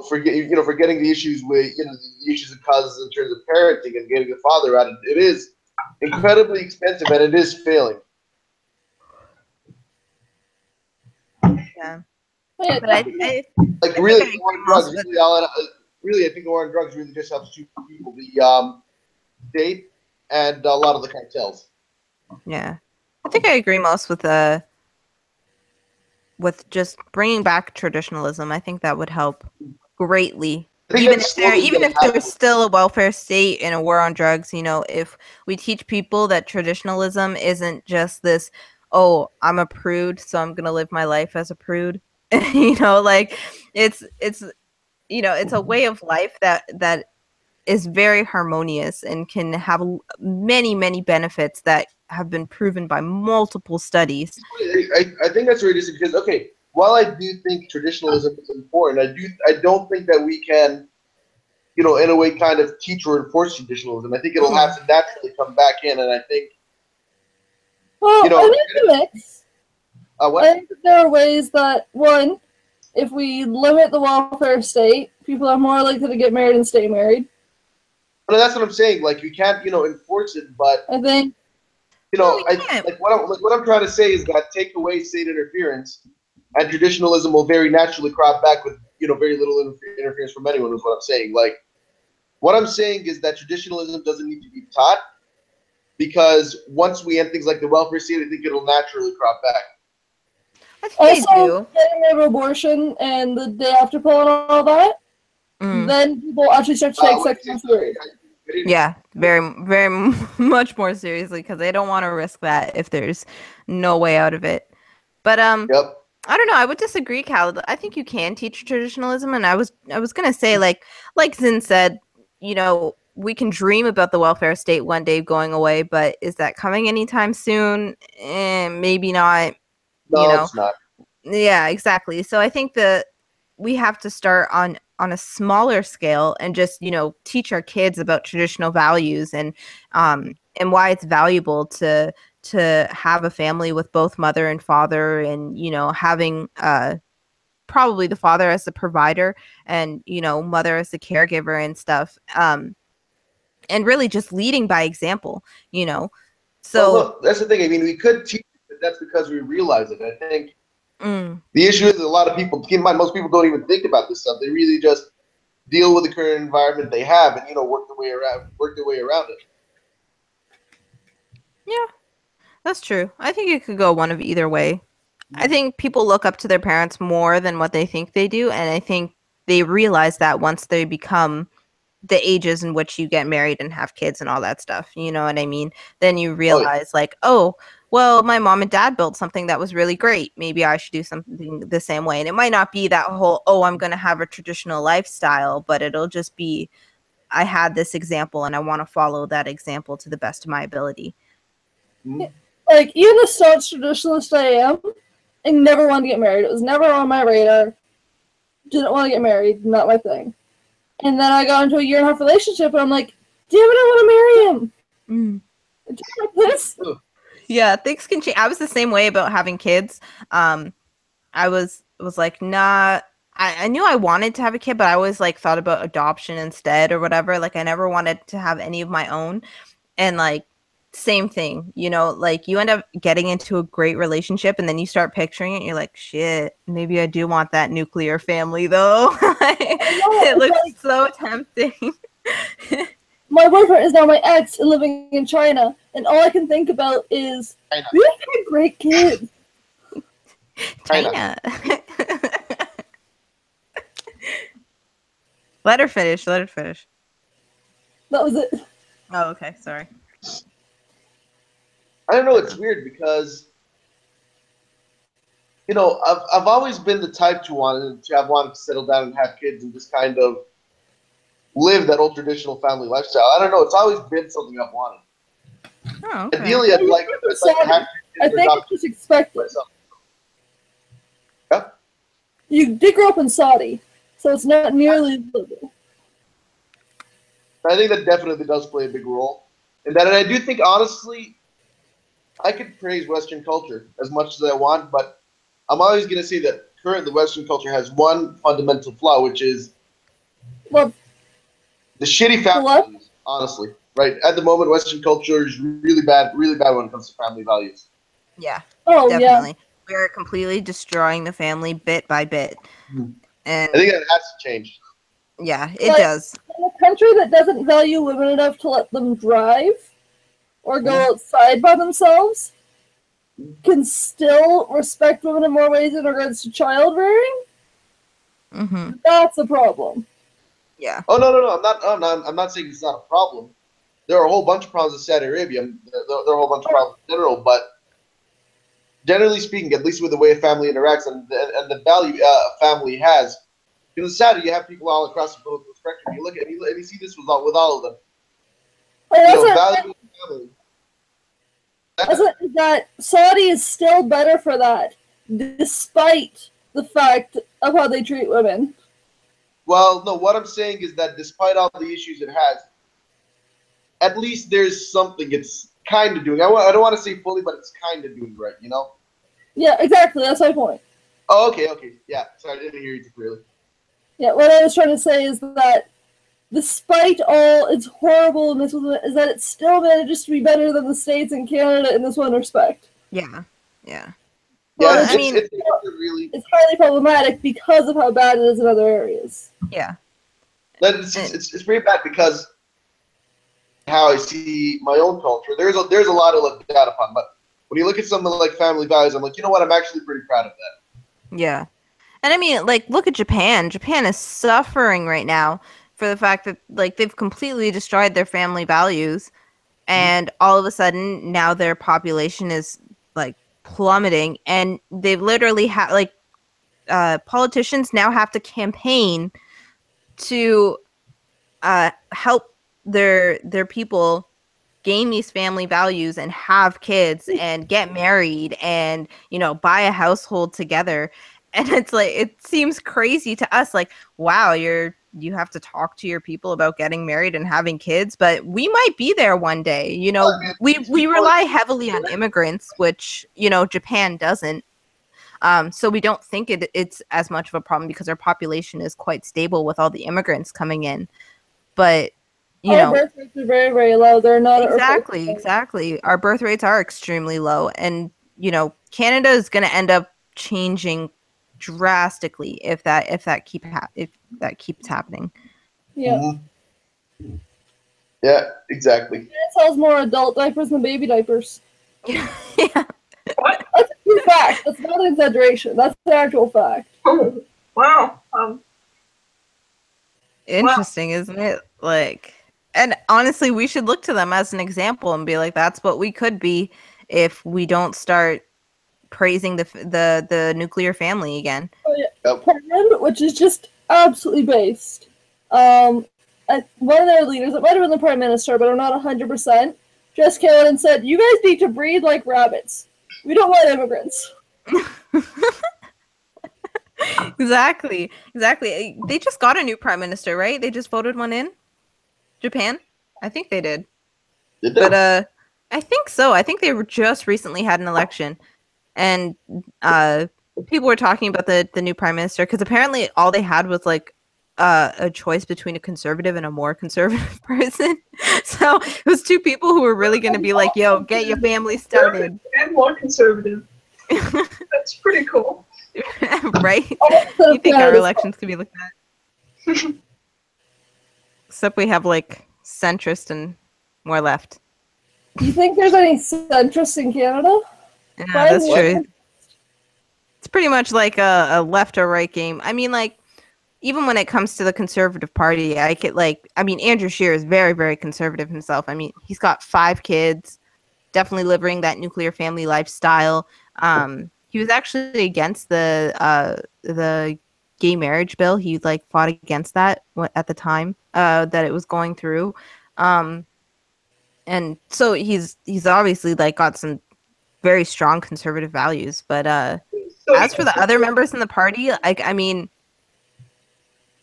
forgetting the issues with the issues it causes in terms of parenting and getting the father out. It is incredibly expensive and it is failing. Yeah. But I think the war on drugs I think the war on drugs really just helps two people: the state and a lot of the cartels. Yeah, I think I agree most with just bringing back traditionalism. I think that would help greatly. Even if there's still a welfare state and a war on drugs, if we teach people that traditionalism isn't just this, oh, I'm a prude, so I'm gonna live my life as a prude. It's a way of life that is very harmonious and can have many, many benefits that have been proven by multiple studies. I think that's really because, while I do think traditionalism is important, I don't think that we can, in a way kind of teach or enforce traditionalism. I think it'll have to naturally come back in, and I think, I think the mix. I think there are ways that, one, if we limit the welfare state, people are more likely to get married and stay married. No, that's what I'm saying. Like, you can't, enforce it, but I think, what I'm trying to say is that take away state interference, and traditionalism will very naturally crop back with, very little interference from anyone. Is what I'm saying. Like, what I'm saying is that traditionalism doesn't need to be taught, because once we end things like the welfare state, I think it'll naturally crop back. I think also, getting rid of abortion and the day after pill and all that, then people actually start to take sex more seriously. Yeah, very, very much more seriously, because they don't want to risk that if there's no way out of it. But Yep. I don't know. I would disagree, Cal. I think you can teach traditionalism, and I was gonna say, like Zin said, we can dream about the welfare state one day going away, but is that coming anytime soon? Maybe not. No, it's not. Yeah, exactly. So I think that we have to start on a smaller scale and just teach our kids about traditional values and why it's valuable to have a family with both mother and father, and having probably the father as the provider and mother as the caregiver and stuff, and really just leading by example. So look, that's the thing. I mean, we could teach it, but that's because we realize it. I think the issue is a lot of people, keep in mind, most people don't even think about this stuff. They really just deal with the current environment they have and work their way around it. Yeah, that's true. I think it could go one of either way. I think people look up to their parents more than what they think they do, and I think they realize that once they become the ages in which you get married and have kids and all that stuff, you know what I mean? Then you realize, well, my mom and dad built something that was really great. Maybe I should do something the same way. And it might not be that whole, I'm going to have a traditional lifestyle, but it'll just be, I had this example and I want to follow that example to the best of my ability. Like, even the staunch traditionalist I am, I never wanted to get married. It was never on my radar. Didn't want to get married. Not my thing. And then I got into a 1.5-year relationship, and I'm like, damn it, I want to marry him. Do you like this? Yeah, things can change. I was the same way about having kids. I was like, nah. I knew I wanted to have a kid, but I always like thought about adoption instead or whatever. Like I never wanted to have any of my own. And like same thing, you know, like you end up getting into a great relationship and then you start picturing it, and you're like, shit, maybe I do want that nuclear family though. It looks so tempting. My boyfriend is now my ex and living in China, and all I can think about is we have had great kids. China. Let her finish. That was it. Oh, okay. Sorry. I don't know. It's weird because, you know, I've always been the type to wanted to settle down and have kids and just kind of live that old traditional family lifestyle. I don't know. It's always been something I've wanted. Oh, okay. Ideally, I'd like to have I think it's just expected. myself. Yeah. You did grow up in Saudi, so it's not nearly livable. I think that definitely does play a big role. And I do think, honestly, I could praise Western culture as much as I want, but I'm always going to say that currently Western culture has one fundamental flaw, which is Well, the shitty family values, honestly. Right? At the moment, Western culture is really bad when it comes to family values. Yeah. oh Definitely. yeah. We are completely destroying the family bit by bit. Hmm. And I think that has to change. yeah, it Like- does. In a country that doesn't value women enough to let them drive or go outside by themselves can still respect women in more ways in regards to child rearing. Mm-hmm. That's a problem. Yeah. Oh no! I'm not saying it's not a problem. There are a whole bunch of problems in Saudi Arabia. There are a whole bunch of problems in general, but generally speaking, at least with the way a family interacts and the value a family has, in Saudi you have people all across the political spectrum. You look at and you see this with all of them. Oh, You that's know, what, value family. that's what, that Saudi is still better for that, despite the fact of how they treat women. Well, no, what I'm saying is that despite all the issues it has, at least there's something it's kind of doing. I don't want to say fully, but it's kind of doing right, you know? Yeah, exactly. That's my point. Oh, okay. Yeah, sorry, I didn't hear you too clearly. Yeah, what I was trying to say is that despite all its horribleness with it, is that it still manages to be better than the States and Canada in this one respect. Yeah. Yeah. Yeah, Well, it's, I mean- it's really. It's highly problematic because of how bad it is in other areas. Yeah. It's pretty bad because how I see my own culture. There's a lot to look down upon, but when you look at something like family values, I'm like, you know what? I'm actually pretty proud of that. Yeah. And I mean, like, look at Japan. Japan is suffering right now for the fact that, like, they've completely destroyed their family values. And all of a sudden, now their population is, like, plummeting. And they've literally politicians now have to campaign to help their people gain these family values and have kids and get married and, you know, buy a household together. And it's like, it seems crazy to us, like, wow, you have to talk to your people about getting married and having kids, but we might be there one day. You know, we rely heavily on immigrants, which, you know, Japan doesn't. So we don't think it's as much of a problem because our population is quite stable with all the immigrants coming in. But Our birth rates are very, very low. They're not exactly. Our birth rates are extremely low, and you know, Canada is going to end up changing drastically if that keeps happening. Yeah. Mm-hmm. Yeah, exactly. It sells more adult diapers than baby diapers. Yeah. That's a true fact. That's not an exaggeration. That's an actual fact. Oh, wow. Interesting, isn't it? Like, and honestly, we should look to them as an example and be like, that's what we could be if we don't start praising the nuclear family again. Oh, yeah. Yep. Parenthood, which is just absolutely based. One of their leaders, it might have been the prime minister, but I'm not 100%, just came out and said, "You guys need to breed like rabbits. We don't want immigrants." Exactly. They just got a new prime minister, right? They just voted one in Japan. I think they did. Did they? But I think so. I think they were just recently had an election, and people were talking about the new prime minister because apparently all they had was like a choice between a conservative and a more conservative person. So it was two people who were really going to be like, "Yo, get your family started," And more conservative. That's pretty cool. right? You think our elections could be like that? Except we have like centrist and more left. Do you think there's any centrists in Canada? Yeah, that's true. It's pretty much like a left or right game. I mean, like, even when it comes to the Conservative Party, Andrew Scheer is very, very conservative himself. I mean, he's got 5 kids, definitely living that nuclear family lifestyle. He was actually against the gay marriage bill. He like fought against that at the time that it was going through. And so he's obviously like got some very strong conservative values. But as for the other members in the party, like, I mean,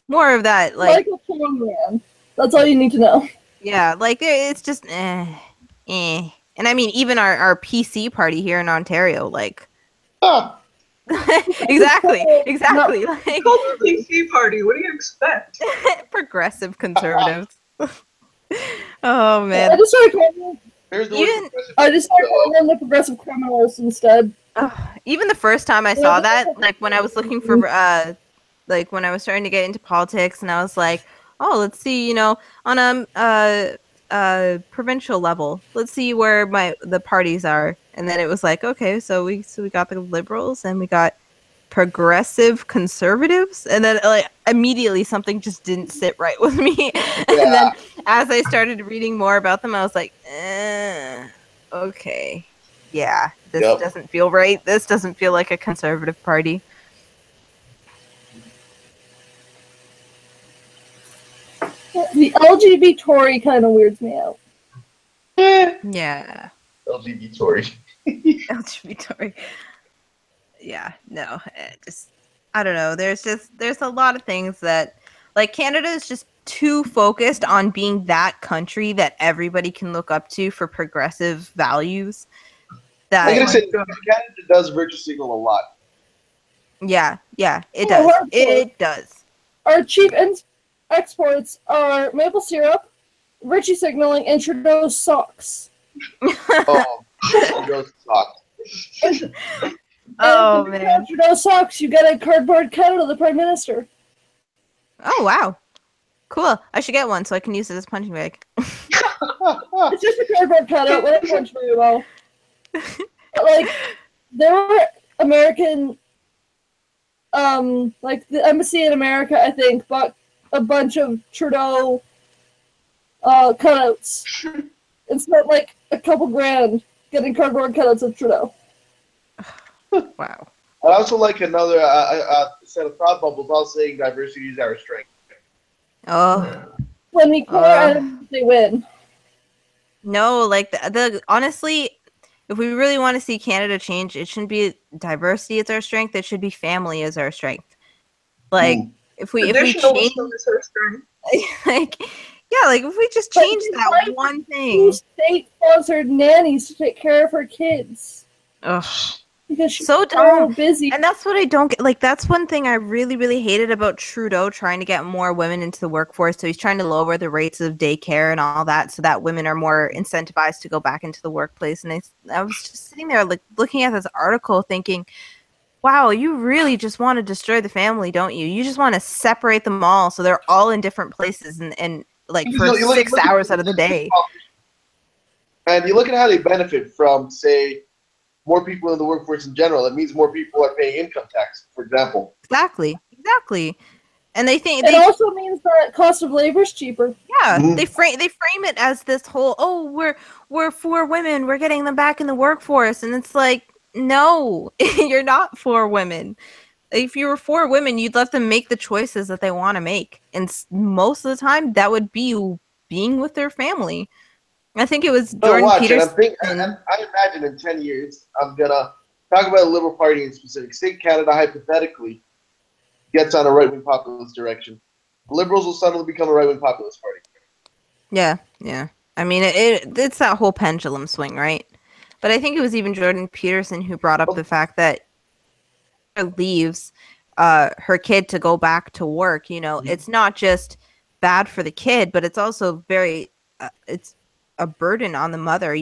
more of that, like a porn man. That's all you need to know. Yeah, like it's just And I mean, even our PC party here in Ontario, like exactly. Like Call the PC party. What do you expect? progressive conservatives. Oh man. I just started calling them the progressive criminals instead. Even the first time I saw that, like when I was looking for like when I was starting to get into politics, and I was like, oh, let's see, you know, on a provincial level, let's see where the parties are. And then it was like, okay, so we got the Liberals and we got progressive conservatives, and then like immediately something just didn't sit right with me. And then as I started reading more about them, I was like, okay, yeah, this doesn't feel right. This doesn't feel like a conservative party. The LGBT Tory kind of weirds me out. Yeah. LGBT Tory. LGBT Tory. Yeah, no, just I don't know. There's a lot of things that, like, Canada is just too focused on being that country that everybody can look up to for progressive values. That I'm gonna say Canada does virtue signal a lot. Yeah, it does. It does. Our chief exports are maple syrup, virtue signaling, and Trudeau's socks. Trudeau's socks. Oh man! Trudeau socks. You get a cardboard cutout of the Prime Minister. Oh wow, cool! I should get one so I can use it as a punching bag. It's just a cardboard cutout. Wouldn't punch very well. But, like, there were American, like the embassy in America, I think, bought a bunch of Trudeau cutouts and spent like a couple grand getting cardboard cutouts of Trudeau. Wow. I also like another set of thought bubbles all saying diversity is our strength. Oh. When we core they win. No, like the honestly, if we really want to see Canada change, it shouldn't be diversity as our strength. It should be family as our strength. Like if we change, like if we just change that one thing. State-sponsored nannies to take care of her kids. Ugh. Because she's so dumb. Busy. And that's what I don't get. Like, that's one thing I really, really hated about Trudeau trying to get more women into the workforce. So he's trying to lower the rates of daycare and all that so that women are more incentivized to go back into the workplace. And I was just sitting there, like, looking at this article thinking, wow, you really just want to destroy the family, don't you? You just want to separate them all so they're all in different places and like, for 6 hours out of the day. And you look at how they benefit from, say, more people in the workforce in general. It means more people are paying income tax, for example. Exactly. And they think it also means that cost of labor is cheaper. Yeah, they frame it as this whole we're for women, we're getting them back in the workforce, and it's like, no, you're not for women. If you were for women, you'd let them make the choices that they want to make, and most of the time that would be being with their family. I think it was Jordan Peterson. I imagine in 10 years, I'm going to talk about the Liberal Party in specific. Say Canada, hypothetically, gets on a right-wing populist direction. The Liberals will suddenly become a right-wing populist party. Yeah. I mean, it's that whole pendulum swing, right? But I think it was even Jordan Peterson who brought up the fact that leaves her kid to go back to work. It's not just bad for the kid, but it's also very it's a burden on the mother,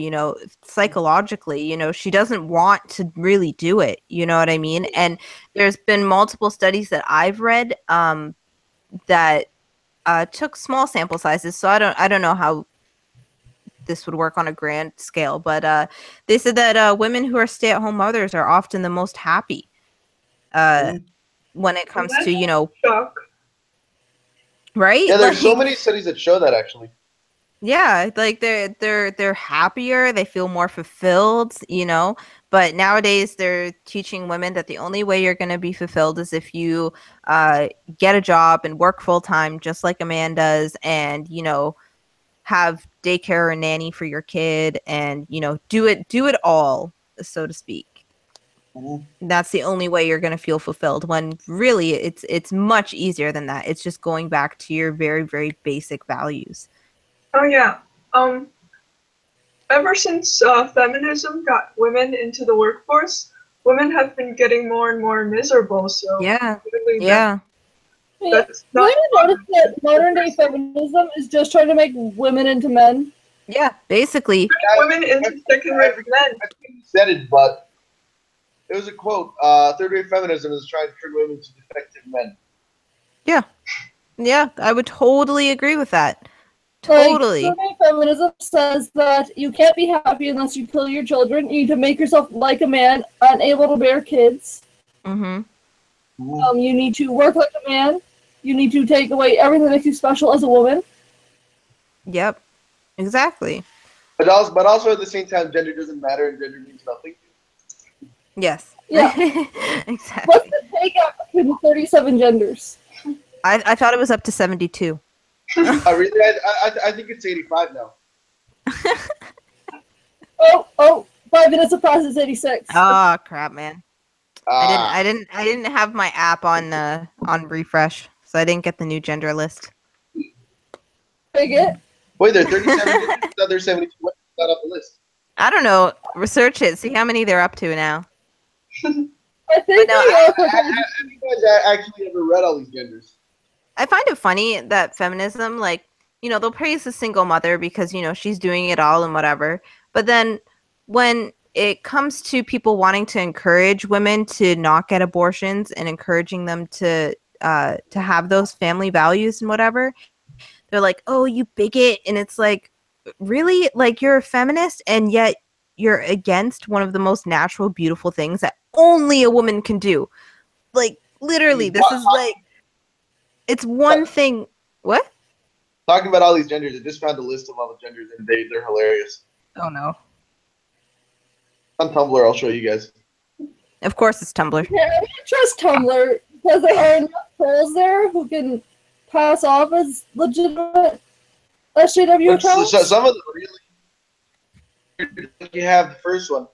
psychologically. She doesn't want to really do it, you know what I mean? And there's been multiple studies that I've read that took small sample sizes, so I don't know how this would work on a grand scale, but they said that women who are stay-at-home mothers are often the most happy when it comes to, shock. right? Yeah, there's so many studies that show that actually. Yeah, like they're happier, they feel more fulfilled, But nowadays they're teaching women that the only way you're going to be fulfilled is if you get a job and work full time, just like a man does, and have daycare or nanny for your kid, and do it all, so to speak. That's the only way you're going to feel fulfilled, when really it's much easier than that. It's just going back to your very, very basic values. Oh yeah. Ever since feminism got women into the workforce, women have been getting more and more miserable. So Yeah. really Yeah. that's Do not you notice that modern day feminism is just trying to make women into men? Yeah, basically. women into second-rate men. I think you said it, but it was a quote. Third-rate feminism is trying to turn women into defective men. Yeah, I would totally agree with that. Like, Totally. third-rate feminism says that you can't be happy unless you kill your children. You need to make yourself like a man, unable to bear kids. Mm-hmm. You need to work like a man. You need to take away everything that makes you special as a woman. Yep. Exactly. But also at the same time, gender doesn't matter and gender means nothing. Yes. Yeah. Exactly. What's the pay gap between the 37 genders? I thought it was up to 72. Really? I think it's 85 now. Oh, 5 minutes of process 86. Oh crap, man. Ah. I didn't have my app on refresh, so I didn't get the new gender list. Take it. Wait, there are 37 other 72. What's not off the list? I don't know. Research it. See how many they're up to now. I think no, they are. Have you guys actually ever read all these genders? I find it funny that feminism, like, they'll praise the single mother because, she's doing it all and whatever. But then when it comes to people wanting to encourage women to not get abortions and encouraging them to have those family values and whatever, they're like, oh, you bigot. And it's like, really? Like, you're a feminist and yet you're against one of the most natural, beautiful things that only a woman can do. Like, literally, this is like, it's one thing. What? Talking about all these genders, I just found a list of all the genders and they're hilarious. Oh, no. On Tumblr, I'll show you guys. Of course it's Tumblr. Yeah, I don't trust Tumblr because there are enough trolls there who can pass off as legitimate SJW accounts. So some of them really. You have the first one.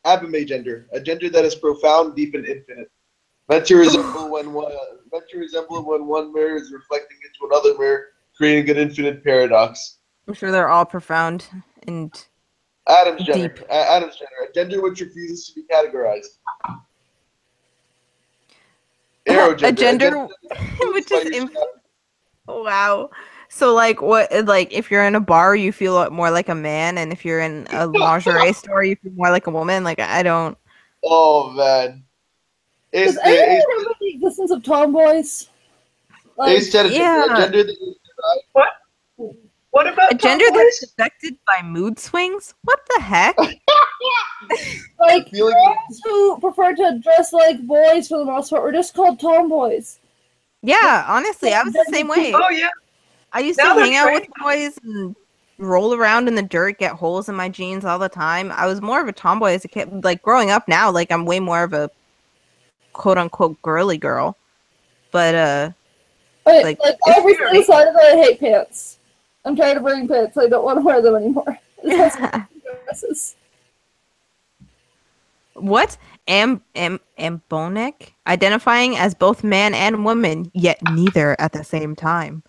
Abime gender, a gender that is profound, deep, and infinite. Meant to resemble when one mirror is reflecting into another mirror, creating an infinite paradox. I'm sure they're all profound and Adam's gender. deep. Adam's gender, a gender which refuses to be categorized. Arrow gender, A gender which is infinite. Wow. So like what? Like if you're in a bar, you feel more like a man, and if you're in a lingerie store, you feel more like a woman. Like I don't. Oh man. Does anyone remember the existence of tomboys? Like, Ace said a gender that What about A gender tomboys? that's affected by mood swings? What the heck? like feeling- girls who prefer to dress like boys for the most part were just called tomboys. Yeah, honestly, I was the same way. Oh yeah. I used Now to they're hang out with training. boys and roll around in the dirt, get holes in my jeans all the time. I was more of a tomboy as a kid. Like growing up now, like I'm way more of a quote unquote girly girl. But Like Like, I recently decided that I hate pants. I'm tired of wearing pants. I don't want to wear them anymore. Dresses. what? Ambonic? Identifying as both man and woman, yet neither at the same time.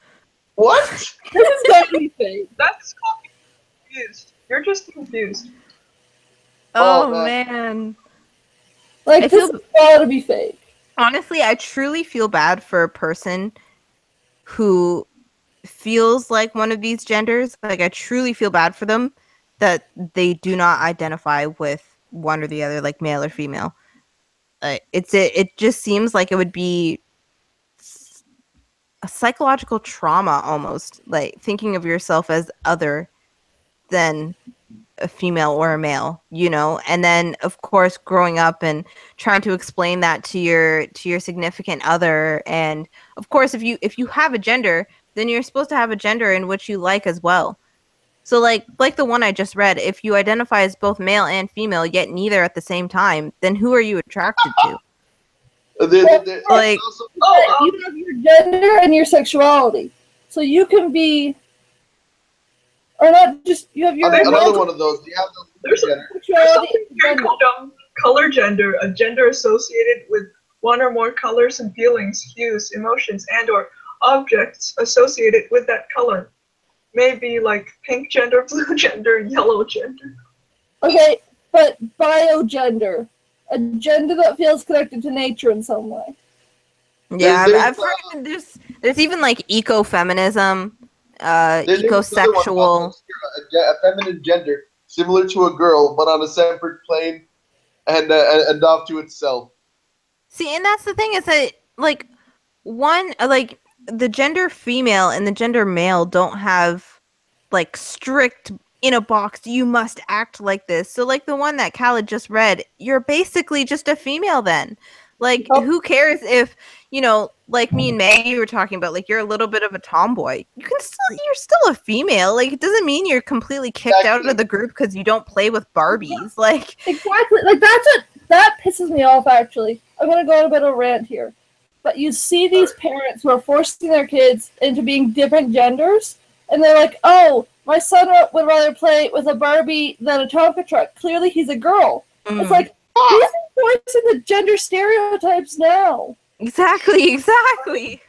What? This is going to be fake. That's called confused. You're just confused. Oh, Oh, man. Like, I this feel- is gotta be fake. Honestly, I truly feel bad for a person who feels like one of these genders. Like, I truly feel bad for them that they do not identify with one or the other, like male or female. It just seems like it would be a psychological trauma almost, like thinking of yourself as other than a female or a male, you know. And then of course growing up and trying to explain that to your significant other, and of course if you have a gender, then you're supposed to have a gender in which you like as well. So like the one I just read, if you identify as both male and female yet neither at the same time, then who are you attracted to? Like, also, Oh, You have your gender and your sexuality. So you can be, or not just, you have your another one of those. Do you have There's the gender? there's sexuality something and here gender. called color gender, a gender associated with one or more colors and feelings, hues, emotions, and/or objects associated with that color. Maybe like pink gender, blue gender, yellow gender. Okay, but biogender. A gender that feels connected to nature in some way. yeah, There's, I've heard there's even like ecofeminism, there's another one ecosexual. also, a feminine gender similar to a girl, but on a separate plane and off to itself. See, and that's the thing is that like like the gender female and the gender male don't have like strict in a box, you must act like this. So like the one that Khaled just read, you're basically just a female then. Like who cares if, you know, like me and Maggie were talking about, like you're a little bit of a tomboy. You're still a female. Like it doesn't mean you're completely kicked out of the group because you don't play with Barbies. Like Exactly. Like that pisses me off actually. I'm gonna go on a bit of a rant here. But you see these parents who are forcing their kids into being different genders, and they're like, oh, my son would rather play with a Barbie than a Tonka truck. Clearly he's a girl. It's like, who's enforcing the gender stereotypes now? exactly.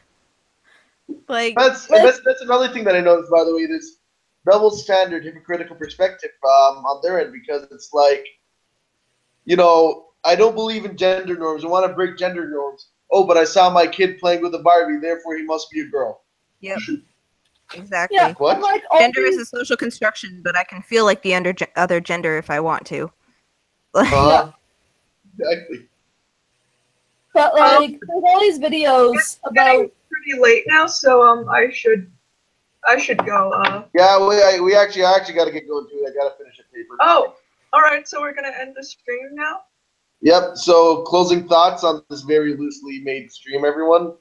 Like That's another thing that I noticed, by the way, this double standard, hypocritical perspective on their end, because it's like, you know, I don't believe in gender norms. I want to break gender norms. Oh, but I saw my kid playing with a Barbie, therefore he must be a girl. yep. Exactly. Yeah, What? I'm like, all Gender is these- a social construction, but I can feel like the other gender if I want to. Exactly. but like, there's all these videos It's about. getting pretty late now, so I should go. Yeah, I actually got to get going too. I got to finish a paper. Oh, all right. So we're gonna end the stream now. Yep. So closing thoughts on this very loosely made stream, everyone.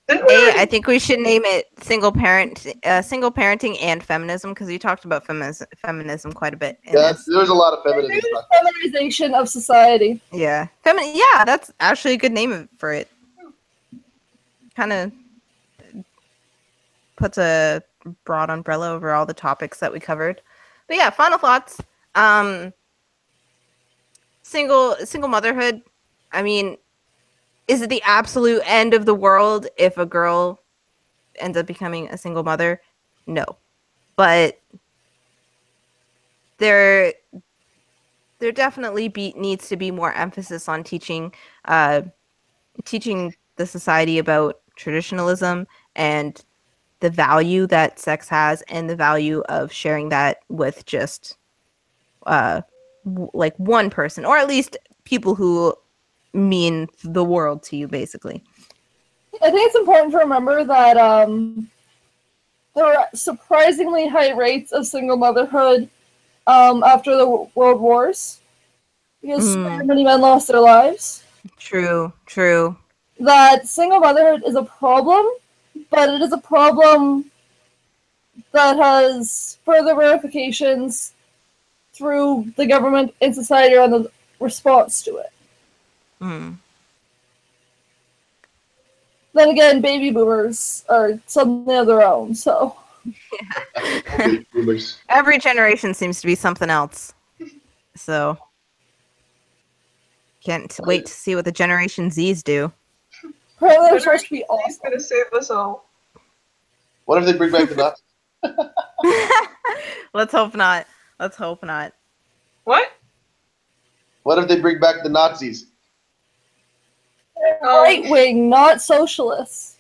Didn't we Hey, already- I think we should name it single parenting and feminism, because you talked about feminism quite a bit. In Yeah, this. there's a lot of feminism There's stuff. feminization of society. Yeah, yeah, that's actually a good name for it. Kind of puts a broad umbrella over all the topics that we covered. But yeah, final thoughts. Single motherhood. I mean, is it the absolute end of the world if a girl ends up becoming a single mother? No. But there definitely needs to be more emphasis on teaching the society about traditionalism and the value that sex has and the value of sharing that with just like one person, or at least people who mean the world to you, basically. I think it's important to remember that there were surprisingly high rates of single motherhood after the World Wars, because so many men lost their lives. True. That single motherhood is a problem, but it is a problem that has further ramifications through the government and society on the response to it. Then again, baby boomers are something of their own, so. Every generation seems to be something else. So can't wait to see what the Generation Z's do. Apparently they're supposed to be He's awesome. gonna save us all. What if they bring back the Nazis? Let's hope not. Let's hope not. What? What if they bring back the Nazis? Right wing, not socialists.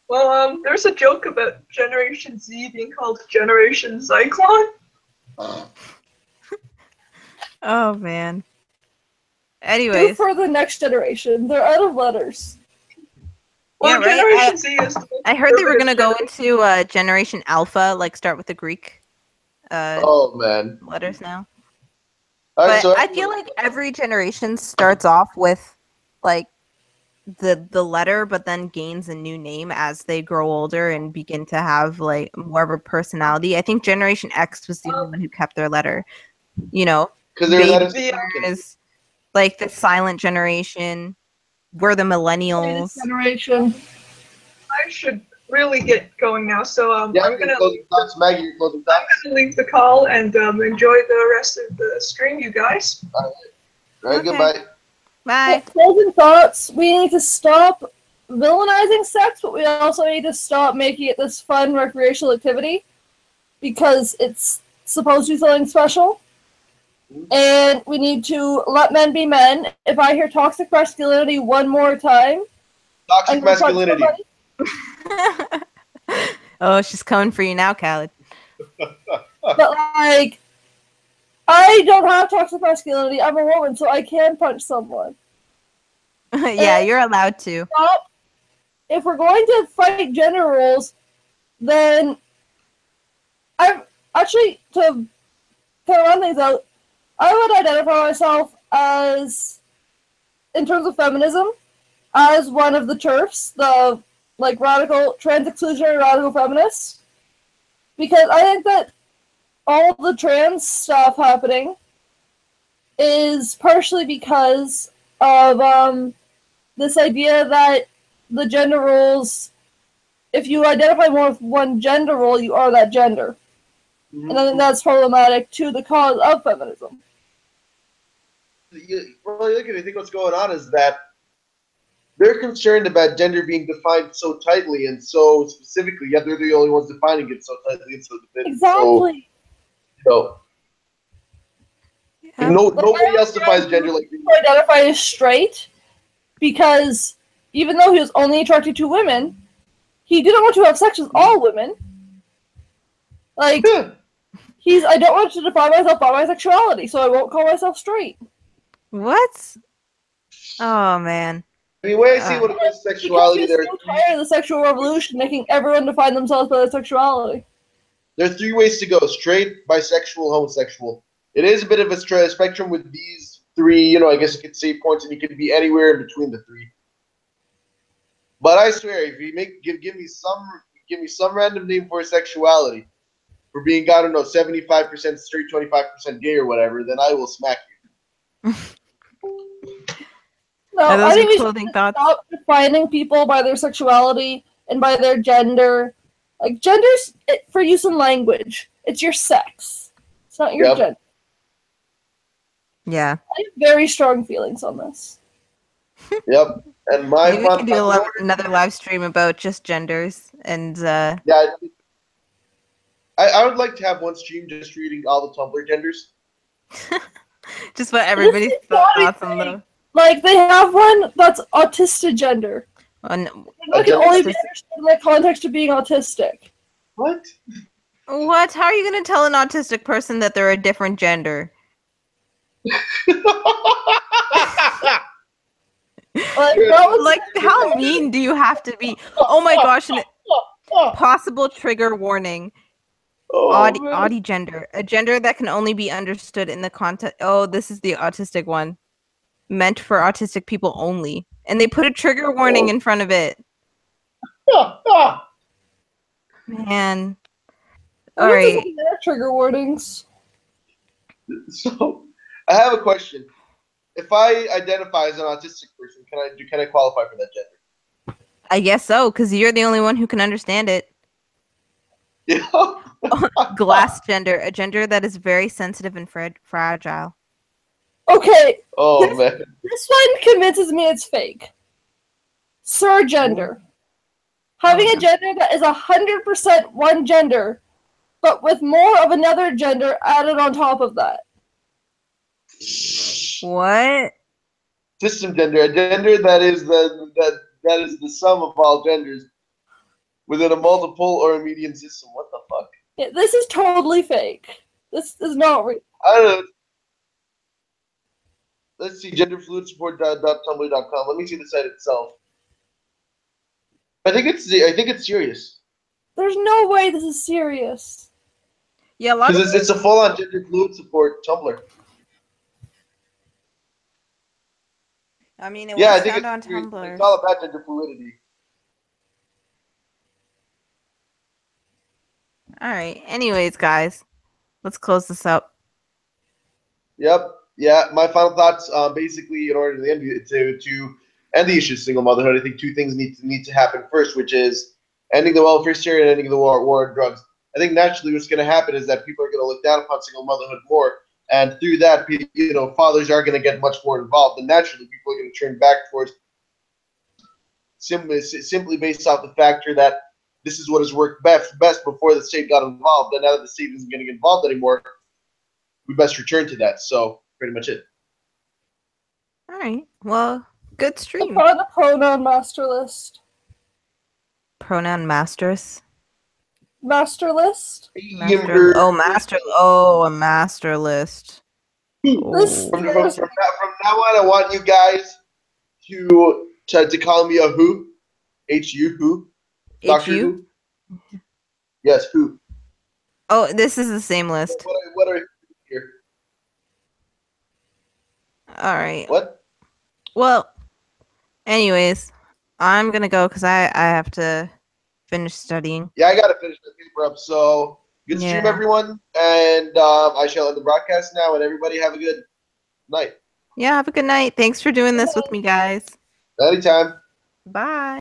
Well, there's a joke about Generation Z being called Generation Zyklon. Oh man. Two Anyways, for the next generation. They're out of letters. Well, Yeah, right? Generation Z is. I heard they were gonna go conservative into Generation Alpha, like start with the Greek Oh man. letters now. All right, But so I feel like every generation starts off with like the letter, but then gains a new name as they grow older and begin to have like more of a personality. I think Generation X was the only one who kept their letter. You know, because they're that baby insecure. boomers, like the silent generation. We're the Latest millennials. generation. I should really get going now, so Yeah, I'm gonna closing thoughts, Maggie. Your closing thoughts. leave the call and enjoy the rest of the stream, you guys. All right, Okay. goodbye. Bye. Closing thoughts. We need to stop villainizing sex, but we also need to stop making it this fun recreational activity because it's supposed to be something special. And we need to let men be men. If I hear toxic masculinity one more time, Toxic I'm gonna punch masculinity. somebody. Oh, she's coming for you now, Khaled. But like, I don't have toxic masculinity. I'm a woman, so I can punch someone. Yeah, you're allowed to. Stop. If we're going to fight gender roles, then I'm actually to kind of run things out. I would identify myself as, in terms of feminism, as one of the TERFs, the like radical trans exclusionary radical feminists, because I think that all the trans stuff happening is partially because of this idea that the gender roles, if you identify more with one gender role, you are that gender. And I think that's problematic to the cause of feminism. Well, look at it. I think what's going on is that they're concerned about gender being defined so tightly and so specifically, yet they're the only ones defining it so tightly and so Exactly. So Yeah. nobody else defines gender like To identify as straight, because even though he was only attracted to women, he didn't want to have sex with all women. Like, I don't want to define myself by my sexuality, so I won't call myself straight. What? Oh man. I mean, the way I see what it is sexuality, Because there he's so tired of the sexual revolution making everyone define themselves by their sexuality. are three ways to go: straight, bisexual, homosexual. It is a bit of a spectrum with these three, I guess you could say points, and you could be anywhere in between the three. But I swear, if you give me some random name for sexuality, for being, I don't know, 75% straight, 25% gay or whatever, then I will smack you. No, Are those I think your we clothing should thoughts? stop defining people by their sexuality and by their gender. Like, gender's for use in language. It's your sex. It's not your Yep. gender. Yeah. I have very strong feelings on this. Yep. And my Maybe we fun can do another live stream about just genders and yeah, I would like to have one stream just reading all the Tumblr genders. just what everybody's thoughts on the. Like, they have one that's autistic gender. On, That can only be understood in the context of being autistic. What? what? How are you going to tell an autistic person that they're a different gender? Like, how mean do you have to be? Oh my gosh! Possible trigger warning. Audi gender, a gender that can only be understood in the context. Oh, this is the autistic one, meant for autistic people only, and they put a trigger warning in front of it. Man, all right. Trigger warnings. So, I have a question. If I identify as an autistic person, can I qualify for that gender? I guess so, because you're the only one who can understand it. Yeah. Glass gender, a gender that is very sensitive and fragile. Okay. Oh man. This one convinces me it's fake. Surgender. Having a gender that is 100% one gender, but with more of another gender added on top of that. What? System gender, a gender that is the sum of all genders within a multiple or a median system. What the fuck? Yeah, this is totally fake. This is not real. I don't know. Let's see, genderfluidsupport.tumblr.com. Let me see the site itself. I think it's serious. There's no way this is serious. Yeah, a lot of Because it's a full-on gender fluid support Tumblr. I mean, it Yeah, I was think found on it's serious. Tumblr. It's all about gender fluidity. All right. Anyways, guys, let's close this up. Yep. Yeah. My final thoughts. Basically, in order to end the issue of single motherhood, I think two things need to happen first, which is ending the welfare state and ending the war on drugs. I think naturally what's going to happen is that people are going to look down upon single motherhood more, and through that, fathers are going to get much more involved, and naturally people are going to turn back towards simply based off the factor that this is what has worked best before the state got involved, and now that the state isn't getting involved anymore, we best return to that. So pretty much it. All right. Well, good stream. The pronoun master list. Pronoun masters. Master list? Master. Oh, master. Oh, a master list. This, From now on, I want you guys to call me a who. H-U, who. Doctor H-U? Who. Yes, who. Oh, this is the same list. What are here? All right. What? Well, anyways, I'm going to go because I have to finish studying. Yeah, I got to finish my paper up. So, good stream, everyone. And I shall end the broadcast now. And everybody have a good night. Yeah, have a good night. Thanks for doing this with me, guys. Anytime. Bye.